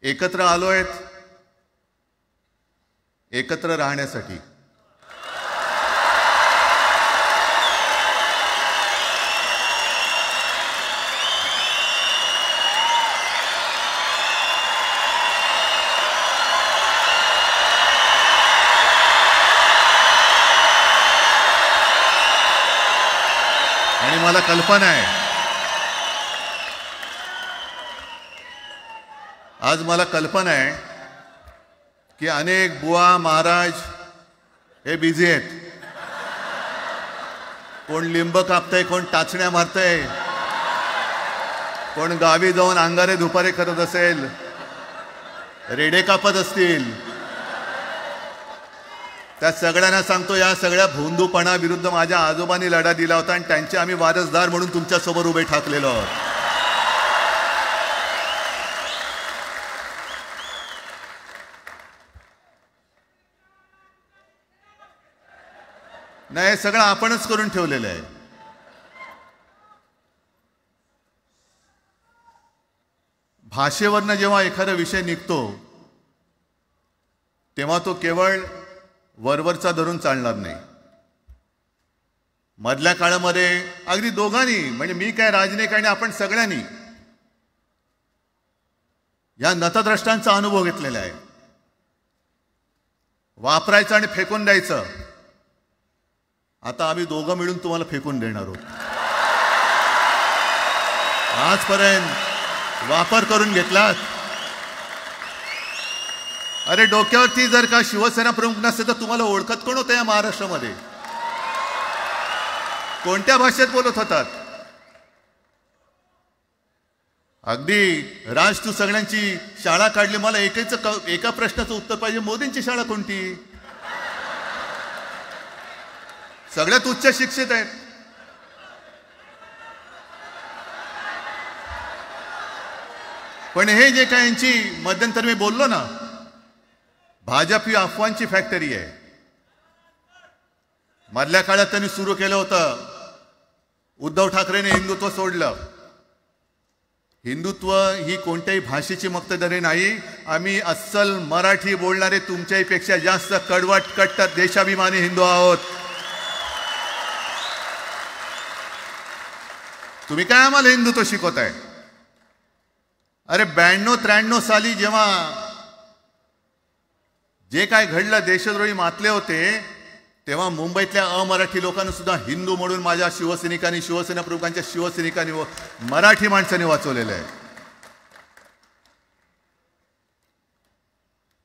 एकत्र आलोय एकत्र राहण्यासाठी. आणि मला कल्पना आहे, आज मला कल्पना आहे की अनेक बुवा महाराज हे बिझी आहेत. कोण लिंब कापतंय, कोण टाचण्या मारतंय, कोण गावी जाऊन अंगारे दुपारे करत असेल, रेडे कापत असतील. त्या सगळ्यांना सांगतो, या सगळ्या भोंदूपणाविरुद्ध माझ्या आजोबांनी लढा दिला होता आणि त्यांचे आम्ही वारसदार म्हणून तुमच्यासोबत उभे ठाकलेलो आहोत. नाही, हे सगळं आपणच करून ठेवलेलं आहे. भाषेवरनं जेव्हा एखादा विषय निघतो तेव्हा तो केवळ वरवरचा धरून चालणार नाही. मधल्या काळामध्ये अगदी दोघांनी, म्हणजे मी काय, राजनिक आणि आपण सगळ्यांनी या नतद्रष्टांचा अनुभव घेतलेला आहे. वापरायचं आणि फेकून द्यायचं. आता आम्ही दोघं मिळून तुम्हाला फेकून देणार आहोत. आजपर्यंत वापर करून घेतलात. अरे डोक्यावरती जर का शिवसेना प्रमुख नसते तर तुम्हाला ओळखत कोण होतं या महाराष्ट्रामध्ये? कोणत्या भाषेत बोलत होतात? अगदी राज, तू सगळ्यांची शाळा काढली, मला एका प्रश्नाचं उत्तर पाहिजे, मोदींची शाळा कोणती? सगळ्यात उच्च शिक्षित आहेत. पण हे जे काय यांची मध्यंतर मी बोललो ना, भाजप ही अफवांची फॅक्टरी आहे. मधल्या काळात त्यांनी सुरू केलं होतं, उद्धव ठाकरेने हिंदुत्व सोडलं. हिंदुत्व ही कोणत्याही भाषेची मक्तेदारी नाही. आम्ही अस्सल मराठी बोलणारे तुमच्यापेक्षा जास्त कडवट कट्टर देशाभिमानी हिंदू आहोत. तुम्ही काय आम्हाला हिंदुत्व शिकवताय? अरे 92-93 साली जेव्हा जे काय घडलं, देशद्रोही मातले होते, तेव्हा मुंबईतल्या अमराठी लोकांना सुद्धा हिंदू म्हणून माझ्या शिवसैनिकांनी, शिवसेना प्रमुखांच्या शिवसैनिकांनी व मराठी माणसांनी वाचवलेलं आहे.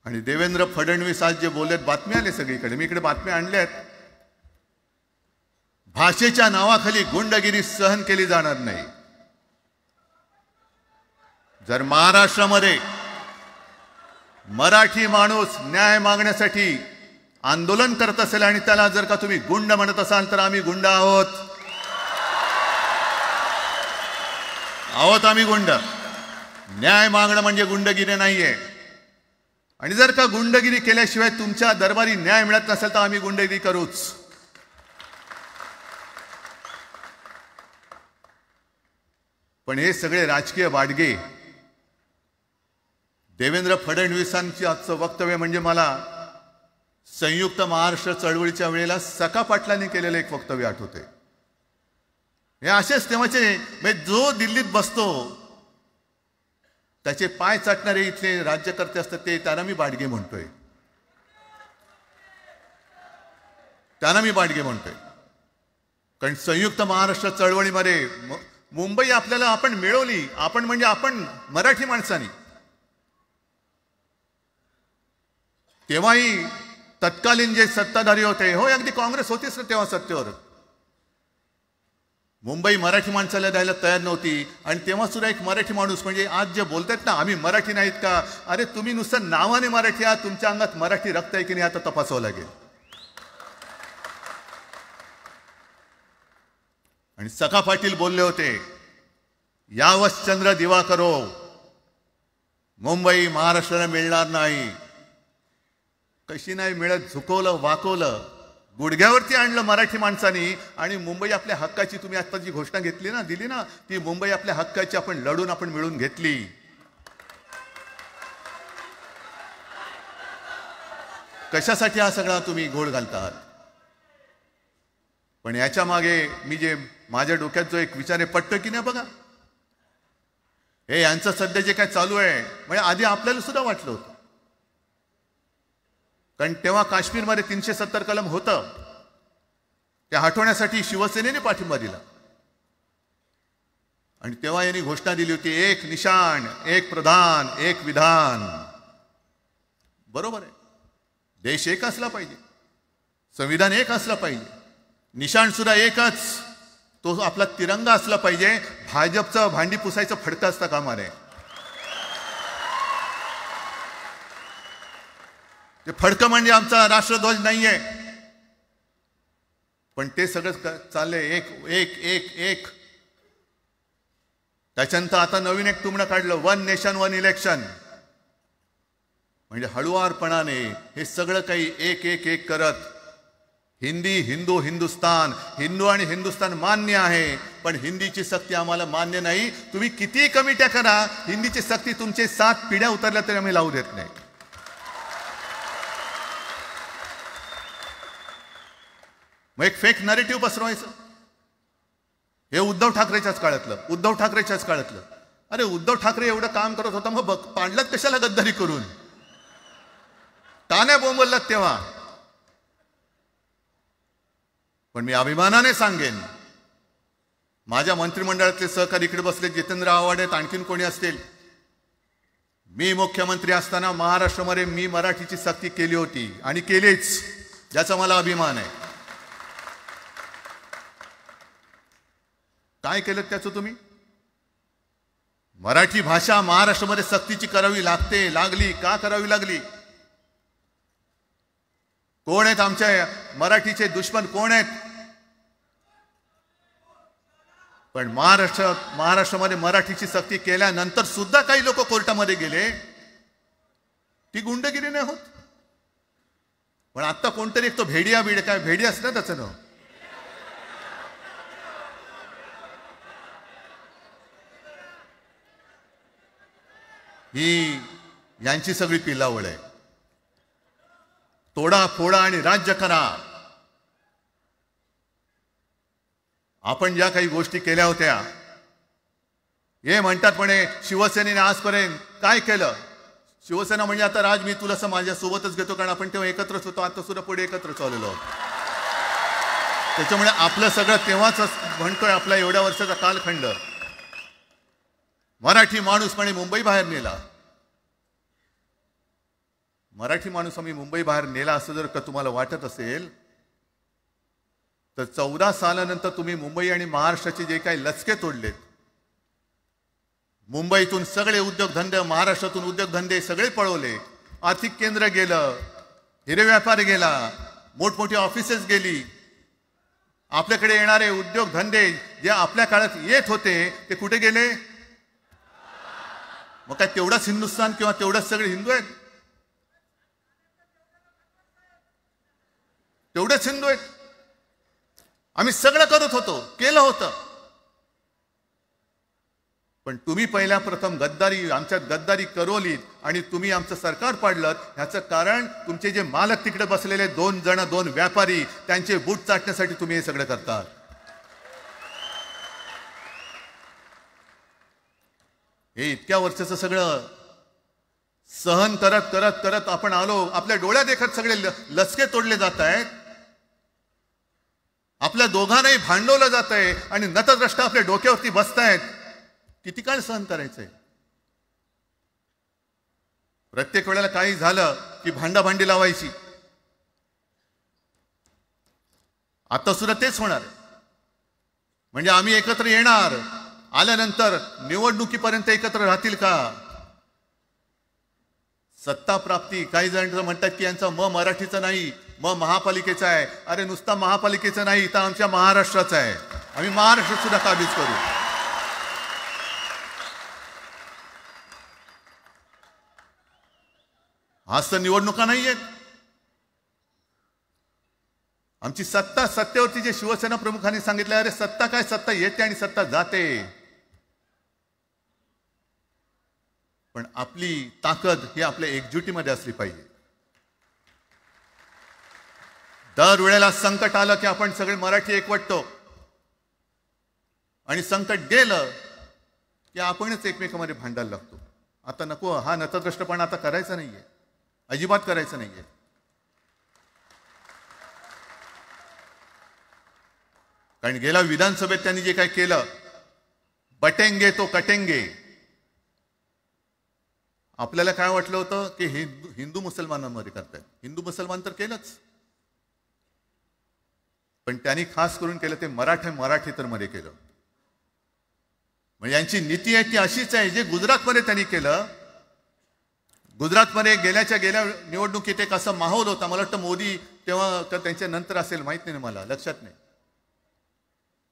आणि देवेंद्र फडणवीस आज जे बोललेत, बातमी आले सगळीकडे, मी इकडे बातम्या आणल्यात. भाषेच्या नावाखाली गुंडगिरी सहन केली जाणार नाही. जर महाराष्ट्रामध्ये मराठी माणूस न्याय मागण्यासाठी आंदोलन करत असेल आणि त्याला जर का तुम्ही गुंड म्हणत असाल तर आम्ही गुंड आहोत. आम्ही गुंड. न्याय मागणं म्हणजे गुंडगिरी नाहीये. आणि जर का गुंडगिरी केल्याशिवाय तुमच्या दरबारी न्याय मिळत नसेल तर आम्ही गुंडगिरी करूच. पण हे सगळे राजकीय वाडगे, देवेंद्र फडणवीसांची आजचं वक्तव्य म्हणजे मला संयुक्त महाराष्ट्र चळवळीच्या वेळेला सखा पाटलांनी केलेलं एक वक्तव्य आठवते. हे असेच तेव्हाचे, म्हणजे जो दिल्लीत बसतो त्याचे पाय चाटणारे इथले राज्यकर्ते असतात, ते त्यांना मी बाडगे म्हणतोय. कारण संयुक्त महाराष्ट्र चळवळीमध्ये मुंबई आपल्याला आपण मिळवली. आपण म्हणजे आपण मराठी माणसांनी. तेव्हाही तत्कालीन जे सत्ताधारी होते, हो अगदी काँग्रेस होतीच ना तेव्हा सत्तेवर, मुंबई मराठी माणसाला द्यायला तयार नव्हती. आणि तेव्हा सुद्धा एक मराठी माणूस, म्हणजे आज जे बोलतात ना आम्ही मराठी नाहीत का, अरे तुम्ही नुसतं नावाने मराठी आहात, तुमच्या अंगात मराठी रक्त आहे की नाही आता तपासावं लागेल. आणि सखा पाटील बोलले होते, यावस चंद्र दिवा करो, मुंबई महाराष्ट्राला मिळणार नाही. कशी नाही मिळत, झुकवलं, वाकवलं, गुडघ्यावरती आणलं मराठी माणसानी. आणि मुंबई आपल्या हक्काची, तुम्ही आता जी घोषणा दिली ना, ती मुंबई आपल्या हक्काची आपण लढून आपण मिळून घेतली. कशासाठी हा सगळा तुम्ही घोळ घालतात? पण याच्या मागे मी जे माझ्या डोक्यात जो एक विचार आहे, पटतं की नाही बघा. हे यांचं सध्या जे काय चालू आहे, म्हणजे आधी आपल्याला सुद्धा वाटलं होतं. कारण तेव्हा काश्मीरमध्ये 370 कलम होतं, ते हटवण्यासाठी शिवसेनेने पाठिंबा दिला. आणि तेव्हा यांनी घोषणा दिली होती, एक निशाण, एक प्रधान, एक विधान. बरोबर आहे, देश एक असला पाहिजे, संविधान एक असलं पाहिजे, निशाण सुद्धा एकच, तो आपला तिरंगा असला पाहिजे. भाजपचं भांडी पुसायचं फडकं असतं कामा नये. ते फडकं म्हणजे आमचा राष्ट्रध्वज नाहीये, पण ते सगळं चाललंय एक एक एक एक. त्याच्यानंतर आता नवीन एक तुमणं काढलं, 1 नेशन 1 इलेक्शन. म्हणजे हळुवारपणाने हे सगळं काही एक एक एक करत, हिंदी, हिंदू, हिंदुस्तान, हिंदू आणि हिंदुस्तान मान्य आहे, पण हिंदीची सक्ती आम्हाला मान्य नाही. तुम्ही किती कमिट्या करा, हिंदीची सक्ती तुमचे 7 पिढ्या उतरल्या तरी आम्ही लावू देत नाही. मग एक फेक नरेटिव्ह पसरवायचं. हे उद्धव ठाकरेच्याच काळातलं. अरे उद्धव ठाकरे एवढं काम करत होता, मग पाडलात कशाला गद्दारी करून? टाण्या बोंबललात तेव्हा. पण मी अभिमानाने सांगेन, माझ्या मंत्रिमंडळातले सहकारी इकडे बसले, जितेंद्र आव्हाड आहेत, आणखीन कोणी असतील. मी मुख्यमंत्री असताना महाराष्ट्रामध्ये मी मराठीची सक्ती केली होती आणि केलीच, ज्याचा मला अभिमान आहे. काय केलं त्याचं तुम्ही? मराठी भाषा महाराष्ट्रामध्ये सक्तीची करावी लागली. का करावी लागली? कोण आहेत आमच्या मराठीचे दुश्मन, कोण आहेत? पण महाराष्ट्रामध्ये मराठीची सक्ती केल्यानंतर सुद्धा काही लोक कोर्टामध्ये गेले. ती गुंडगिरी नाही होत. पण आता कोणतरी एक तो भेडी असतं त्याचं नाव, ही यांची सगळी पिलावळ आहे. तोडा फोडा आणि राज्य करा. आपण ज्या काही गोष्टी केल्या होत्या, हे म्हणतात म्हणे शिवसेनेने आजपर्यंत काय केलं. शिवसेना म्हणजे आता राज, मी तुला माझ्या सोबतच घेतो, कारण आपण तेव्हा एकत्रच होतो, आता सुद्धा पुढे एकत्र चाललेलो आहोत. त्याच्यामुळे आपलं सगळं तेव्हाच म्हणतोय, आपला एवढ्या वर्षाचा कालखंड. मराठी माणूस म्हणे मुंबई बाहेर नेला. मराठी माणूस आम्ही मुंबई बाहेर नेला असं जर का तुम्हाला वाटत असेल, तर 14 सालानंतर तुम्ही मुंबई आणि महाराष्ट्राचे जे काही लचके तोडलेत, मुंबईतून सगळे उद्योगधंदे, महाराष्ट्रातून उद्योगधंदे सगळे पळवले, आर्थिक केंद्र गेलं, हिरे व्यापार गेला, मोठमोठी ऑफिसेस गेली. आपल्याकडे येणारे उद्योगधंदे जे आपल्या काळात येत होते ते कुठे गेले? मग काय तेवढाच हिंदुस्थान किंवा तेवढाच सगळे हिंदू आहेत? तेवढेच हिंदू आहेत. आम्ही सगळं करत होतो, केलं होतं. पण तुम्ही पहिल्या प्रथम आमच्यात गद्दारी करवलीत आणि तुम्ही आमचं सरकार पाडलं. ह्याचं कारण तुमचे जे मालक तिकडे बसलेले 2 व्यापारी, त्यांचे बूट चाटण्यासाठी तुम्ही हे सगळं करतात. हे इतक्या वर्षाचं सगळं सहन करत करत करत आपण आलो. आपल्या डोळ्या देखत सगळे लचके तोडले जात आहेत. आपल्या दोघांनाही भांडवलं जात आहे आणि नतद्रष्टा आपल्या डोक्यावरती बसतायत. किती काळ सहन करायचंय? प्रत्येक वेळेला काही झालं की भांडाभांडी लावायची. आता सुद्धा तेच होणार. म्हणजे आम्ही एकत्र येणार, आल्यानंतर निवडणुकीपर्यंत एकत्र राहतील का? सत्ता प्राप्ती, काही जण म्हणतात की यांचा मराठीचा नाही, महापालिकेचा आहे. अरे नुसता महापालिकेचा नाही, तर आमच्या महाराष्ट्राचा आहे. आम्ही महाराष्ट्र सुद्धा काबीज करू. आज तर निवडणुका नाही आहेत. आमची सत्तेवरती जे शिवसेना प्रमुखांनी सांगितलं, अरे सत्ता काय, सत्ता येते आणि सत्ता जाते. पण आपली ताकद ही आपल्या एकजुटीमध्ये असली पाहिजे. दर वेळेला संकट आलं की आपण सगळे मराठी एकवटतो आणि संकट गेलं की आपणच एकमेकांमध्ये भांडायला लागतो. आता नको, हा नतद्रष्टपणा आता करायचा नाहीये, अजिबात करायचं नाहीये. कारण गेल्या विधानसभेत त्यांनी जे काही केलं, बटेंगे तो कटेंगे. आपल्याला काय वाटलं होतं की हिंदू मुसलमानांमध्ये करतायत. हिंदू मुसलमान तर केलंच, पण त्यांनी खास करून केलं ते मराठी मध्ये केलं. म्हणजे यांची नीती आहे ती अशीच आहे जे गुजरातमध्ये त्यांनी केलं. गुजरातमध्ये गेल्या निवडणुकीत एक असा माहोल होता, मला वाटतं मोदी तेव्हा तर त्यांच्या नंतर असेल, माहित नाही मला, लक्षात नाही.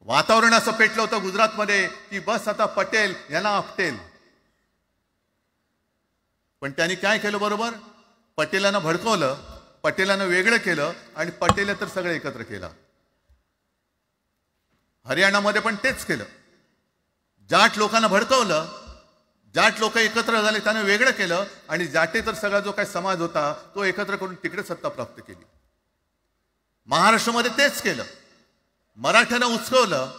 वातावरण असं पेटलं होतं गुजरातमध्ये की बस आता पटेल यांना आपटेल. पण त्यांनी काय केलं बरोबर, पटेलांना भडकवलं, पटेलांना वेगळं केलं आणि पटेल तर सगळं एकत्र केलं. हरियाणामध्ये पण तेच केलं. जाट लोकांना भडकवलं, जाट लोक एकत्र झाले त्यांना वेगळं केलं आणि जाटे तर सगळा जो काही समाज होता तो एकत्र करून तिकडे सत्ता प्राप्त केली. महाराष्ट्रामध्ये तेच केलं, मराठ्यांना उचकवलं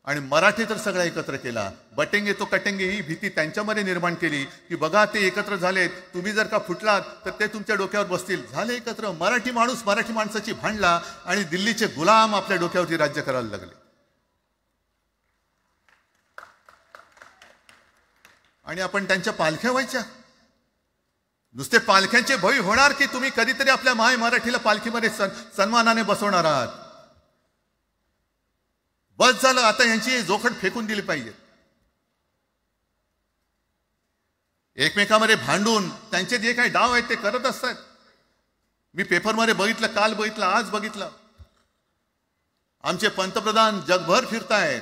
आणि मराठी तर सगळा एकत्र केला. बटेंगे तो कटेंगे ही भीती त्यांच्यामध्ये निर्माण केली की बघा ते एकत्र झालेत, तुम्ही जर का फुटलात तर ते तुमच्या डोक्यावर बसतील. झाले एकत्र. मराठी माणूस मराठी माणसाची भांडला आणि दिल्लीचे गुलाम आपल्या डोक्यावरती राज्य करायला लागले. आणि आपण त्यांच्या पालख्या व्हायच्या. नुसते पालख्यांचे भय होणार की तुम्ही कधीतरी आपल्या माय मराठीला पालखीमध्ये सन्मानाने बसवणार आहात. बस झालं, आता यांची जोखड फेकून दिली पाहिजे. एकमेकांमध्ये भांडून त्यांचे जे काही डाव आहेत ते करत असतात. मी पेपरमध्ये बघितलं, काल बघितलं, आज बघितलं. आमचे पंतप्रधान जगभर फिरतायत.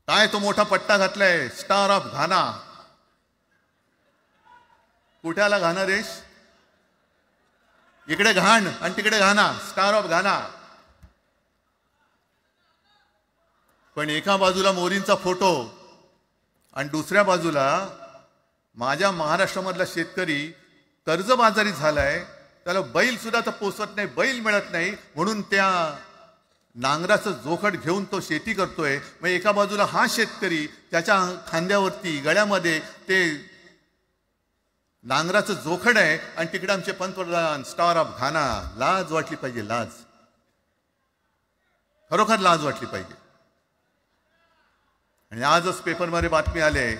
काय तो मोठा पट्टा घातलाय, स्टार ऑफ घाना. कुठे आला घाना देश? इकडे घाण आणि तिकडे घाना, स्टार ऑफ घाना. पण एका बाजूला मोदींचा फोटो आणि दुसऱ्या बाजूला माझ्या महाराष्ट्रामधला शेतकरी कर्जबाजारी झालाय, त्याला बैल सुद्धा तर पोचत नाही, बैल मिळत नाही, म्हणून त्या नांगराचं जोखड घेऊन तो शेती करतोय. मग एका बाजूला हा शेतकरी त्याच्या खांद्यावरती गळ्यामध्ये ते नांगराचं जोखड आहे आणि तिकडे आमचे पंतप्रधान स्टार ऑफ घाना. लाज वाटली पाहिजे, लाज, खरोखर लाज वाटली पाहिजे. आणि आजच पेपरमध्ये बातमी आले,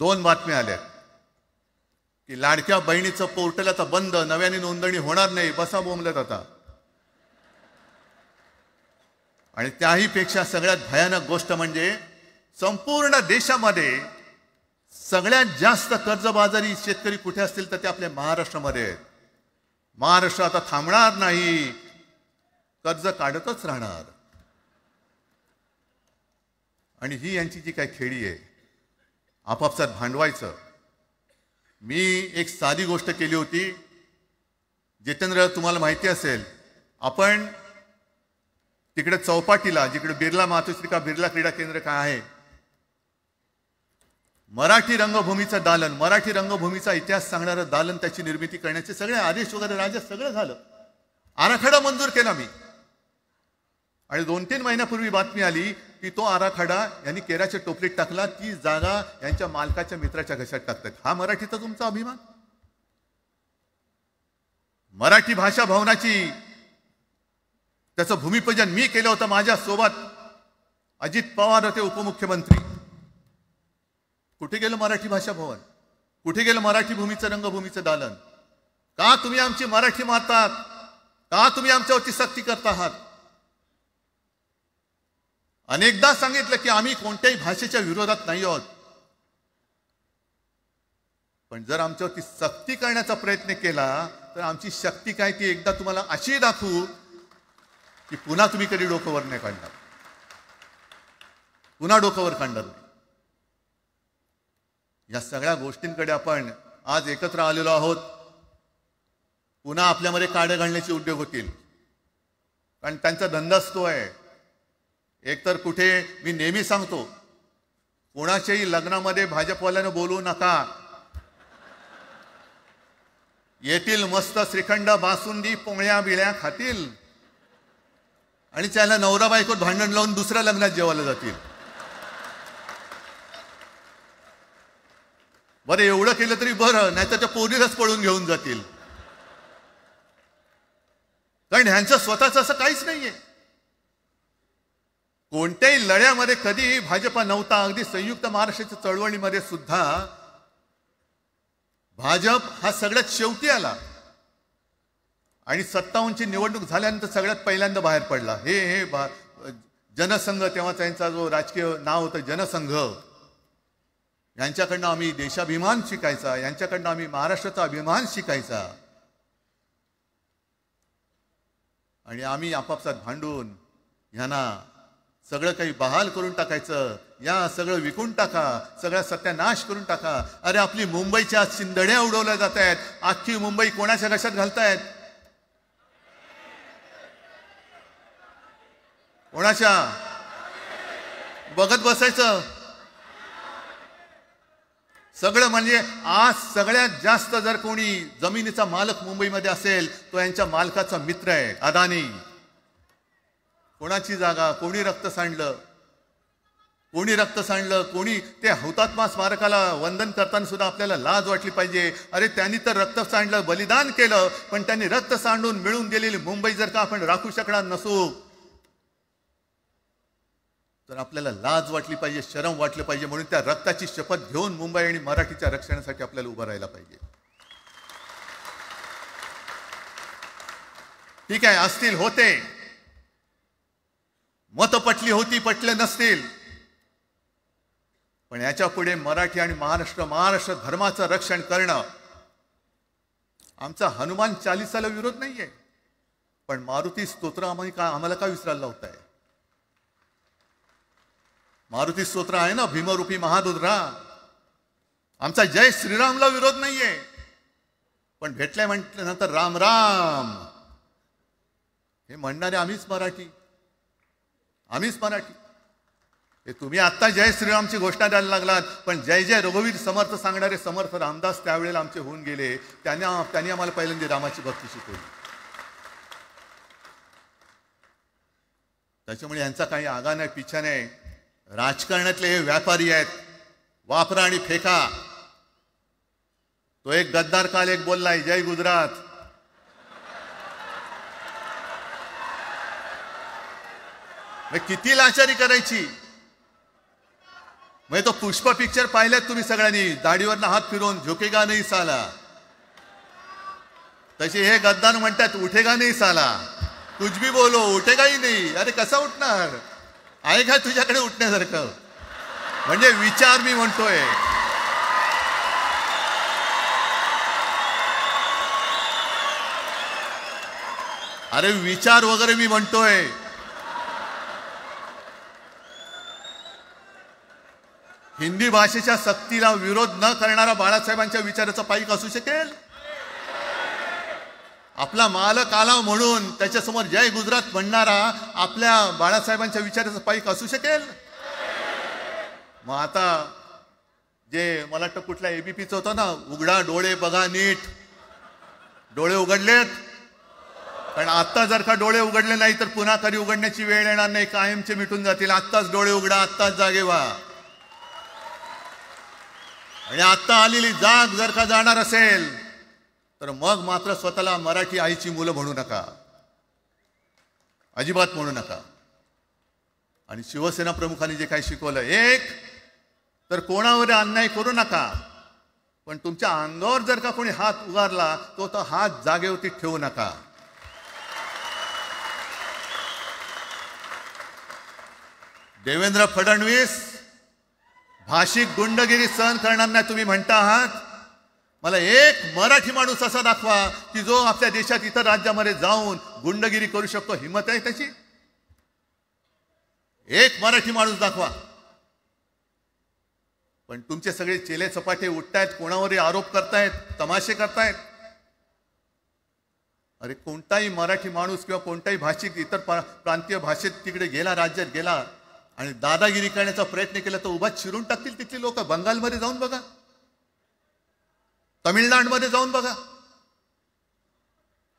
2 बातम्या आल्या की लाडक्या बहिणीचं पोर्टल आता बंद, नव्याने नोंदणी होणार नाही, बसा बोंबलत आता. आणि त्याही पेक्षा सगळ्यात भयानक गोष्ट म्हणजे संपूर्ण देशामध्ये सगळ्यात जास्त कर्जबाजारी शेतकरी कुठे असतील तर ते आपल्या महाराष्ट्रामध्ये आहेत. महाराष्ट्र आता थांबणार नाही, कर्ज काढतच राहणार. आणि ही यांची जी काही खेळी आहे, आपापसात भांडवायचं. मी एक साधी गोष्ट केली होती, जितेंद्र तुम्हाला माहिती असेल, आपण तिकडे चौपाटीला जिकडे बिर्ला मातोश्री बिर्ला क्रीडा केंद्र काय आहे, मराठी रंगभूमीचं दालन, मराठी रंगभूमीचा इतिहास सांगणारं दालन, त्याची निर्मिती करण्याचे सगळे आदेश वगैरे राज्यात सगळं झालं. आराखडा मंजूर केला मी. आणि 2-3 महिन्यापूर्वी बातमी आली की तो आराखडा यांनी केराच्या टोपलीत टाकला, ती जागा यांच्या मालकाच्या मित्राच्या घशात टाकतात. हा मराठीचा तुमचा अभिमान? मराठी भाषा भवनाची त्याचं भूमिपूजन मी केलं होतं. माझ्यासोबत अजित पवार होते उपमुख्यमंत्री. कुठे गेलं मराठी भाषा भवन? कुठे गेलं मराठी भूमीचं रंगभूमीचं दालन? का तुम्ही आमची मराठी मारतात? का तुम्ही आमच्यावरती सक्ती करता आहात? अनेकदा सांगितलं की आम्ही कोणत्याही भाषेच्या विरोधात नाही आहोत, पण जर आमच्यावरती सक्ती करण्याचा प्रयत्न केला तर आमची शक्ती काय ती एकदा तुम्हाला अशी दाखवू की पुन्हा तुम्ही कधी डोकं वर नाही काढणार, पुन्हा डोकं वर काढणार नाही. या सगळ्या गोष्टींकडे आपण आज एकत्र आलेलो आहोत. पुन्हा आपल्यामध्ये काड्या घालण्याचे उद्योग होतील, कारण त्यांचा धंदाच तो आहे. एकतर कुठे मी नेहमी सांगतो, कोणाच्याही लग्नामध्ये भाजपवाल्यानं बोलू नका. येतील मस्त श्रीखंड बासुंदी पोळ्या बिळ्या खातील आणि त्याला नवरा बायकोत भांडण लावून दुसऱ्या लग्नात जेवायला जातील. बरं एवढं केलं तरी बरं, नाही तर त्या पोरीलाच पळून घेऊन जातील, कारण ह्यांचं स्वतःच असं काहीच नाहीये. कोणत्याही लढ्यामध्ये कधी भाजपा नव्हता. अगदी संयुक्त महाराष्ट्राच्या चळवळीमध्ये सुद्धा भाजप हा सगळ्यात शेवटी आला आणि 57ची निवडणूक झाल्यानंतर सगळ्यात पहिल्यांदा बाहेर पडला. हे जनसंघ, तेव्हा त्यांचा जो राजकीय नाव होतं जनसंघ, यांच्याकडनं आम्ही देशाभिमान शिकायचा, यांच्याकडनं आम्ही महाराष्ट्राचा अभिमान शिकायचा. आणि आम्ही आपापसात भांडून ह्यांना सगळं काही बहाल करून टाकायचं, या सगळं विकून टाका, सगळा सत्यानाश करून टाका. अरे आपली मुंबईच्या शिंदड्या उडवल्या जात आहेत. अख्खी मुंबई कोणाच्या कशात घालतायत? कोणाच्या? बघत बसायचं सगळं. म्हणजे आज सगळ्यात जास्त जर कोणी जमिनीचा मालक मुंबईमध्ये असेल तो यांच्या मालकाचा मित्र आहे, अदानी. कोणाची जागा? कोणी रक्त सांडलं? कोणी ते हुतात्मा स्मारकाला वंदन करताना सुद्धा आपल्याला लाज वाटली पाहिजे. अरे त्यांनी तर रक्त सांडलं, बलिदान केलं, पण त्यांनी रक्त सांडून मिळून गेलेली मुंबई जर का आपण राखू शकणार नसू तर आपल्याला लाज वाटली पाहिजे, शरम वाटलं पाहिजे. म्हणून त्या रक्ताची शपथ घेऊन मुंबई आणि मराठीच्या रक्षणासाठी आपल्याला उभं राहायला पाहिजे. ठीक आहे, असतील, होते, मत पटली होती, पटले नसतील, पण याच्या पुढे मराठी आणि महाराष्ट्र धर्माचं रक्षण करणं. आमचा हनुमान चालीसाला विरोध नाहीये, पण मारुती स्तोत्र आम्हाला का विसरायला लावताय? मारुती स्तोत्र आहे ना, भीमरूपी महारुद्रा. आमचा जय श्रीरामला विरोध नाहीये, पण भेटल्या म्हटल्यानंतर राम राम हे म्हणणारे आम्हीच मराठी. हे तुम्ही आता जय श्रीरामची घोषणा द्यायला लागलात, पण जय जय रघुवीर समर्थ सांगणारे समर्थ रामदास त्यावेळेला आमचे होऊन गेले. त्यांनी आम्हाला पहिल्यांदा रामाची भक्ती शिकवली. त्याच्यामुळे यांचा काही आगा नाही, पिछा नाही. राजकारणातले हे व्यापारी आहेत, वापरा आणि फेका. तो एक गद्दार काल एक बोललाय, जय गुजरात. किती लाचारी करायची? म्हणजे तो पुष्प पिक्चर पाहिल्यात तुम्ही सगळ्यांनी, दाढीवरनं हात फिरवून झुकेगा नाही साला. तसे हे गद्दार म्हणतात उठेगा नाही साला, कुछ भी बोलो उठेगा ही नाही. अरे कसा उठणार? आहे का तुझ्याकडे उठण्यासारखं? म्हणजे विचार मी म्हणतोय. अरे विचार वगैरे मी म्हणतोय. हिंदी भाषेच्या सक्तीला विरोध न करणारा बाळासाहेबांच्या विचाराचा पाईक असू शकेल? आपला मालक आला म्हणून त्याच्यासमोर जय गुजरात म्हणणारा आपल्या बाळासाहेबांच्या विचाराचा पाईक असू शकेल? मग आता जे मला वाटतं कुठल्या एबीपीचं होतं ना, उघडा डोळे बघा नीट. डोळे उघडलेत? कारण आत्ता जर का डोळे उघडले नाही तर पुन्हा कधी उघडण्याची वेळ येणार नाही, कायमचे मिटून जातील. आत्ताच डोळे उघडा, आत्ताच जागे व्हा. आणि आत्ता आलेली जाग जर का जाणार असेल तर मग मात्र स्वतःला मराठी आईची मुलं म्हणू नका, अजिबात म्हणू नका. आणि शिवसेना प्रमुखांनी जे काही शिकवलं, एक तर कोणावर अन्याय करू नका, पण तुमच्या अंगावर जर का कोणी हात उगारला तो हात जागेवरती ठेवू नका. देवेंद्र फडणवीस भाषिक गुंडगिरी सहन करणार नाही तुम्ही म्हणता आहात. मला एक मराठी माणूस असा दाखवा की जो आपल्या देशात इतर राज्यामध्ये जाऊन गुंडगिरी करू शकतो. हिम्मत आहे त्याची? एक मराठी माणूस दाखवा. पण तुमचे सगळे चेले चपाटे उठतायत, कोणावरही आरोप करतायत, तमाशे करतायत. अरे कोणताही मराठी माणूस किंवा कोणताही भाषिक इतर प्रांतीय भाषेत तिकडे गेला, राज्यात गेला आणि दादागिरी करण्याचा प्रयत्न केला तर उभा चिरून टाकतील तिथली लोक. बंगालमध्ये जाऊन बघा, तमिळनाडूमध्ये जाऊन बघा.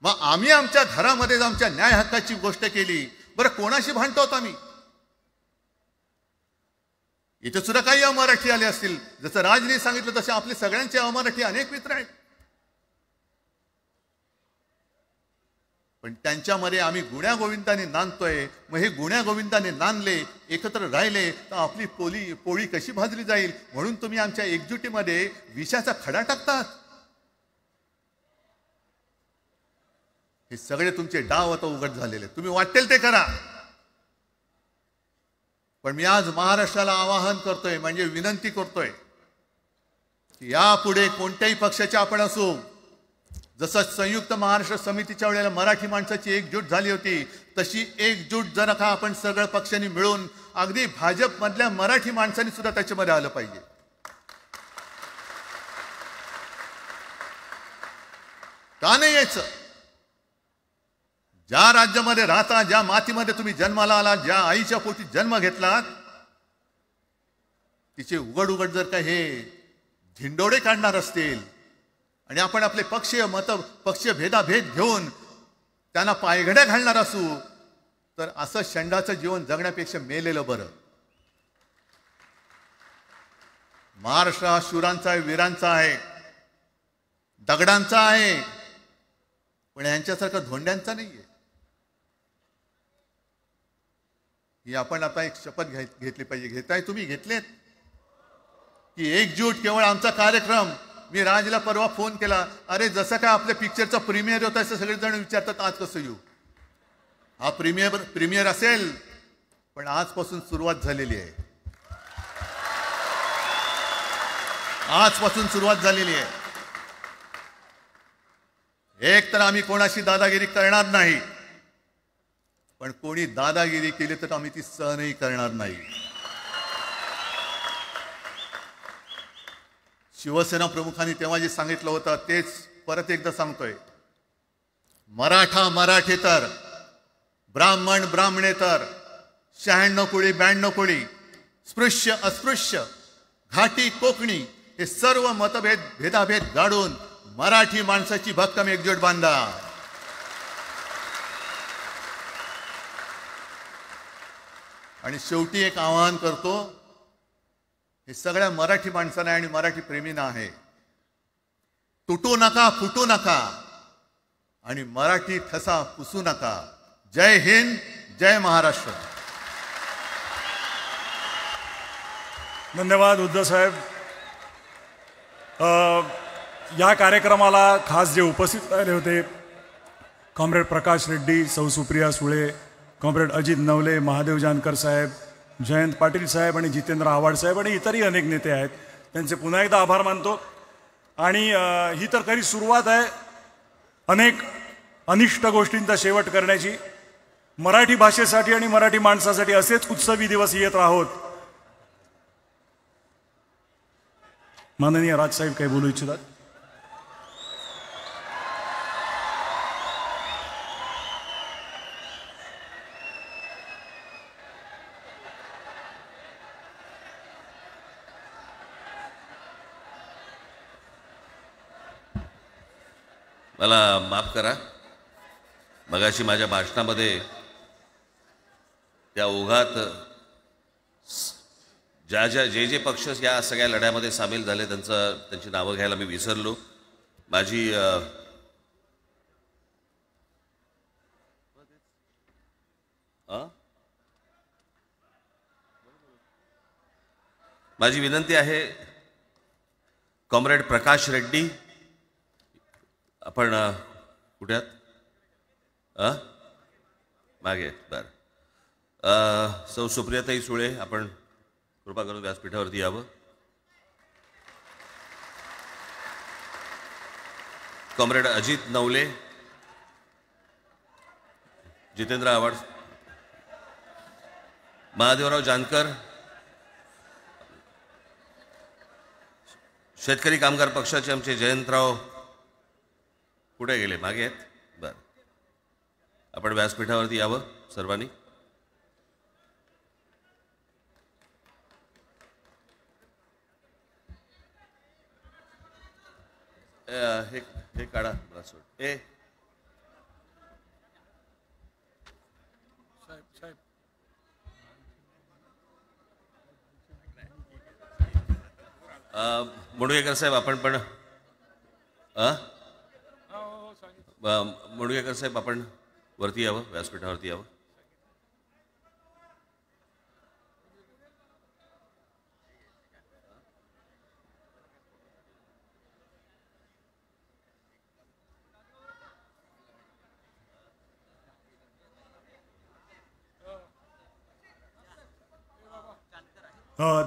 मग आम्ही आमच्या घरामध्ये आमच्या न्याय हक्काची गोष्ट केली, बरं कोणाशी भांडतो आम्ही? इथे सुद्धा काही अमराठी आले असतील, जसं राजने सांगितलं तसे आपले सगळ्यांचे अमराठी अनेक मित्र आहेत. पण त्यांच्यामध्ये आम्ही गुण्यागोविंदाने नांदतोय. मग हे गुण्यागोविंदाने नांदले, एकत्र राहिले तर आपली पोळी कशी भाजली जाईल. म्हणून तुम्ही आमच्या एकजुटीमध्ये विषाचा खडा टाकतात. हे सगळे तुमचे डाव आता उघड झालेले. तुम्ही वाटेल ते करा. पण मी आज महाराष्ट्राला आवाहन करतोय, म्हणजे विनंती करतोय की यापुढे कोणत्याही पक्षाचे आपण असू, जसं संयुक्त महाराष्ट्र समितीच्या वेळेला मराठी माणसाची एकजूट झाली होती, तशी एकजूट जर का आपण सगळ्या पक्षांनी मिळून, अगदी भाजपमधल्या मराठी माणसांनी सुद्धा त्याच्यामध्ये आलं पाहिजे. का नाही यायचं? ज्या राज्यामध्ये राहता, ज्या मातीमध्ये तुम्ही जन्माला आला, ज्या आईच्या पोटी जन्म घेतलात, तिचे उघड उघड जर का हे धिंडोडे काढणार असतील आणि आपण आपले पक्षीय भेदाभेद घेऊन त्यांना पायघड्या घालणार असू, तर असं षंडाचं जीवन जगण्यापेक्षा मेलेलं बरं. महाराष्ट्र हा शूरांचा आहे, वीरांचा आहे, दगडांचा आहे, पण यांच्यासारखा धोंड्यांचा नाहीये. ही आपण आता एक शपथ घेतली पाहिजे. घेताय तुम्ही? घेतलेत की एकजूट केवळ आमचा कार्यक्रम. मी राजला परवा फोन केला, अरे जसं काय आपल्या पिक्चरचा प्रीमियर होता असं सगळेजण विचारतात आज कसं येऊ. हा प्रीमियर असेल, पण आजपासून सुरुवात झालेली आहे. आजपासून सुरुवात झालेली आहे. एक तर आम्ही कोणाशी दादागिरी करणार नाही, पण कोणी दादागिरी केली तर आम्ही ती सहनही करणार नाही. शिवसेना प्रमुखांनी तेव्हा जे सांगितलं होतं तेच परत एकदा सांगतोय. मराठा मराठेतर, ब्राह्मण ब्राह्मणेतर, 96 कोळी 92 कोळी, स्पृश्य अस्पृश्य, घाटी कोकणी, हे सर्व भेदाभेद गाडून मराठी माणसाची भक्कम एकजूट बांधा. आणि शेवटी एक आवाहन करतो, हे सगळ्या मराठी माणसांना आणि मराठी प्रेमींना आहे, तुटू नका, फुटू नका आणि मराठी ठसा पुसू नका. जय हिंद, जय महाराष्ट्र. धन्यवाद उद्धव साहेब. या कार्यक्रमाला खास जे उपस्थित राहिले होते, कॉम्रेड प्रकाश रेड्डी, सौ सुप्रिया सुळे, कॉम्रेड अजित नवले, महादेव जानकर साहेब, जयंत पाटील साहेब आणि जितेंद्र आव्हाड साहेब आणि इतरही अनेक नेते आहेत, त्यांचे पुन्हा एकदा आभार मानतो. आणि ही तर खरी सुरुवात आहे अनेक अनिष्ट गोष्टींचा शेवट करण्याची. मराठी भाषेसाठी आणि मराठी माणसासाठी असेच उत्सवी दिवस येत राहोत. माननीय राजसाहेब काही बोलू इच्छितात? मला माफ करा, मगाशी माझ्या भाषणामध्ये त्या ओघात जे पक्ष या सगळ्या लढ्यामध्ये सामील झाले त्यांची नावं घ्यायला मी विसरलो. माझी विनंती आहे, कॉम्रेड प्रकाश रेड्डी, आपण कुठे आहात? मागे. बरं. सौ सुप्रियाताई सुळे, आपण कृपा करून व्यासपीठावरती यावं. कॉम्रेड अजित नवले, जितेंद्र आव्हाड, महादेवराव जानकर, शेतकरी कामगार पक्षाचे आमचे जयंतराव कुठे गेले? मागे आहेत. बरं, आपण व्यासपीठावरती यावं सर्वांनी. हे काढा मला सोड. साहेब मुडगेकर साहेब, आपण पण मुडगेकर साहेब, आपण वरती यावं, व्यासपीठावरती यावं.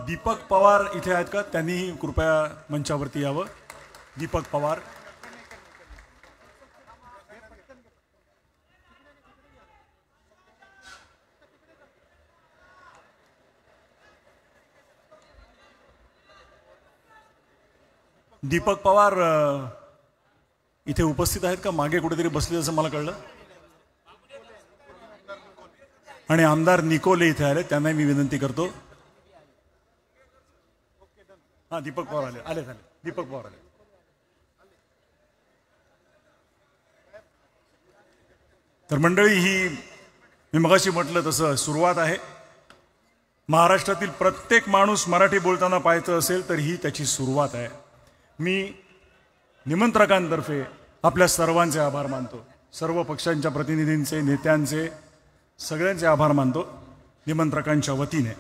दीपक पवार इथे आहेत का? त्यांनीही कृपया मंचावरती यावं. दीपक पवार. दीपक पवार इथे उपस्थित आहेत का? मागे कुठेतरी बसले असं मला कळलं. आणि आमदार निकोले इथे आले, त्यांना मी विनंती करतो. हा, दीपक पवार आले. दीपक पवार आले. तर मंडळी, ही मी मगाशी म्हटलं तसं सुरुवात आहे. महाराष्ट्रातील प्रत्येक माणूस मराठी बोलताना पाहायचं असेल तर ही त्याची सुरुवात आहे. मी निमंत्रकांतर्फे आपल्या सर्वांचे आभार मानतो. सर्व पक्षांच्या प्रतिनिधींचे, नेत्यांचे, सगळ्यांचे आभार मानतो निमंत्रकांच्या वतीने.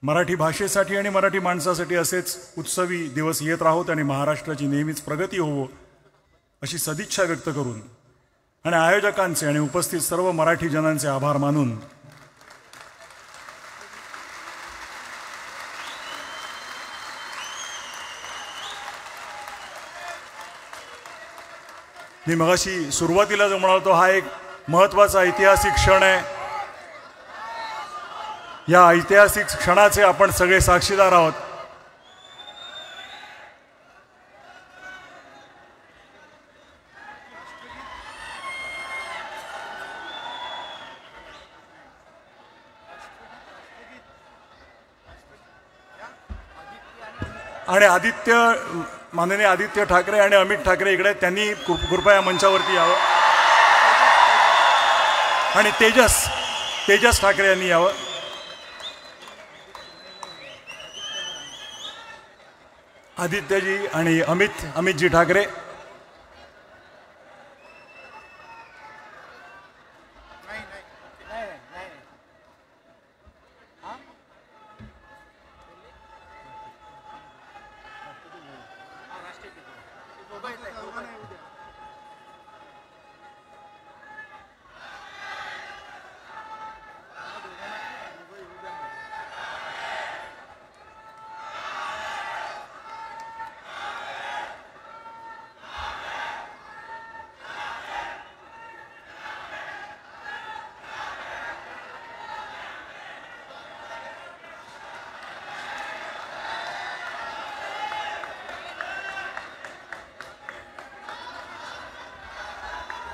मराठी भाषेसाठी आणि मराठी माणसासाठी असेच उत्सवी दिवस येत राहोत आणि महाराष्ट्राची नेहमीच प्रगती होवो अशी सदिच्छा व्यक्त करून आणि आयोजकांचे आणि उपस्थित सर्व मराठी जनांचे आभार मानून मी मगाशी सुरुवातीला जो म्हणालो हा एक महत्त्वाचा ऐतिहासिक क्षण आहे. या ऐतिहासिक क्षणाचे आपण सगळे साक्षीदार आहोत. आणि माननीय आदित्य ठाकरे आणि अमित ठाकरे इकडे, त्यांनी कृपया मंचावरती यावं. आणि तेजस ठाकरे यांनी यावं. आदित्यजी आणि अमितजी ठाकरे.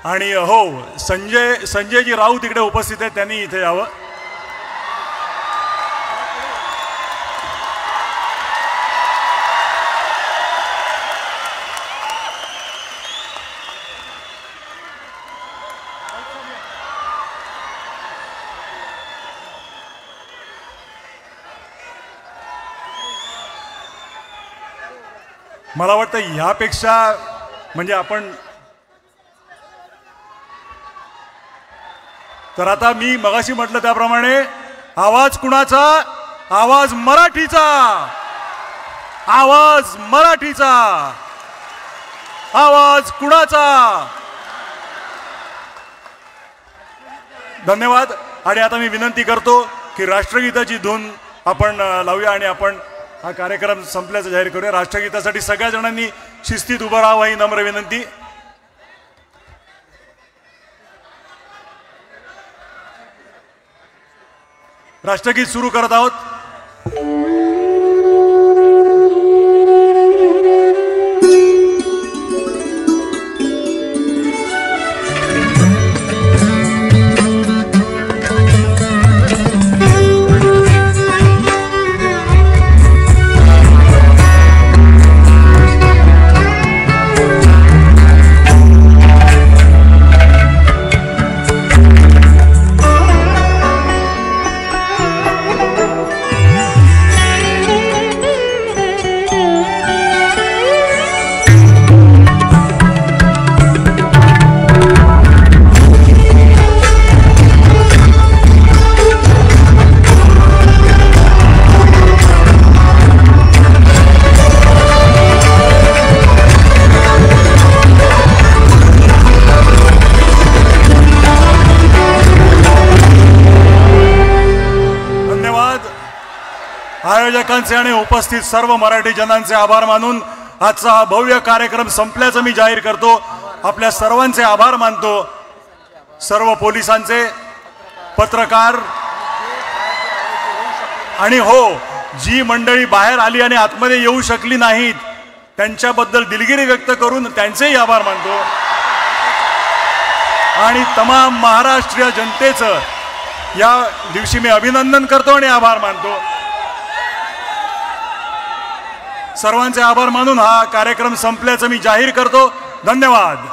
आणि हो, संजयजी राऊत इकडे उपस्थित आहेत, त्यांनी इथे यावं. मला वाटतं ह्यापेक्षा म्हणजे आपण तर आता मी मगाशी म्हटलं त्याप्रमाणे आवाज कुणाचा? आवाज मराठीचा. आवाज मराठीचा. आवाज कुणाचा? धन्यवाद. आणि आता मी विनंती करतो की राष्ट्रगीताची धून आपण लावूया आणि आपण हा कार्यक्रम संपल्याचं जाहीर करूया. राष्ट्रगीतासाठी सगळ्या जणांनी शिस्तीत उभं राहावं ही नम्र विनंती. राष्ट्रगीत सुरू करत आहोत. आयोजकांचे आणि उपस्थित सर्व मराठी जनांचे आभार मानून आजचा हा भव्य कार्यक्रम संपल्याचं मी जाहीर करतो. आपल्या सर्वांचे आभार मानतो. सर्व पोलिसांचे, पत्रकार आणि हो, जी मंडळी बाहेर आली आणि आतमध्ये येऊ शकली नाहीत त्यांच्याबद्दल दिलगिरी व्यक्त करून त्यांचेही आभार मानतो. आणि तमाम महाराष्ट्रीय जनतेचं या दिवशी मी अभिनंदन करतो आणि आभार मानतो. सर्वांचे आभार मानून हा कार्यक्रम संपल्याचं मी जाहीर करतो. धन्यवाद.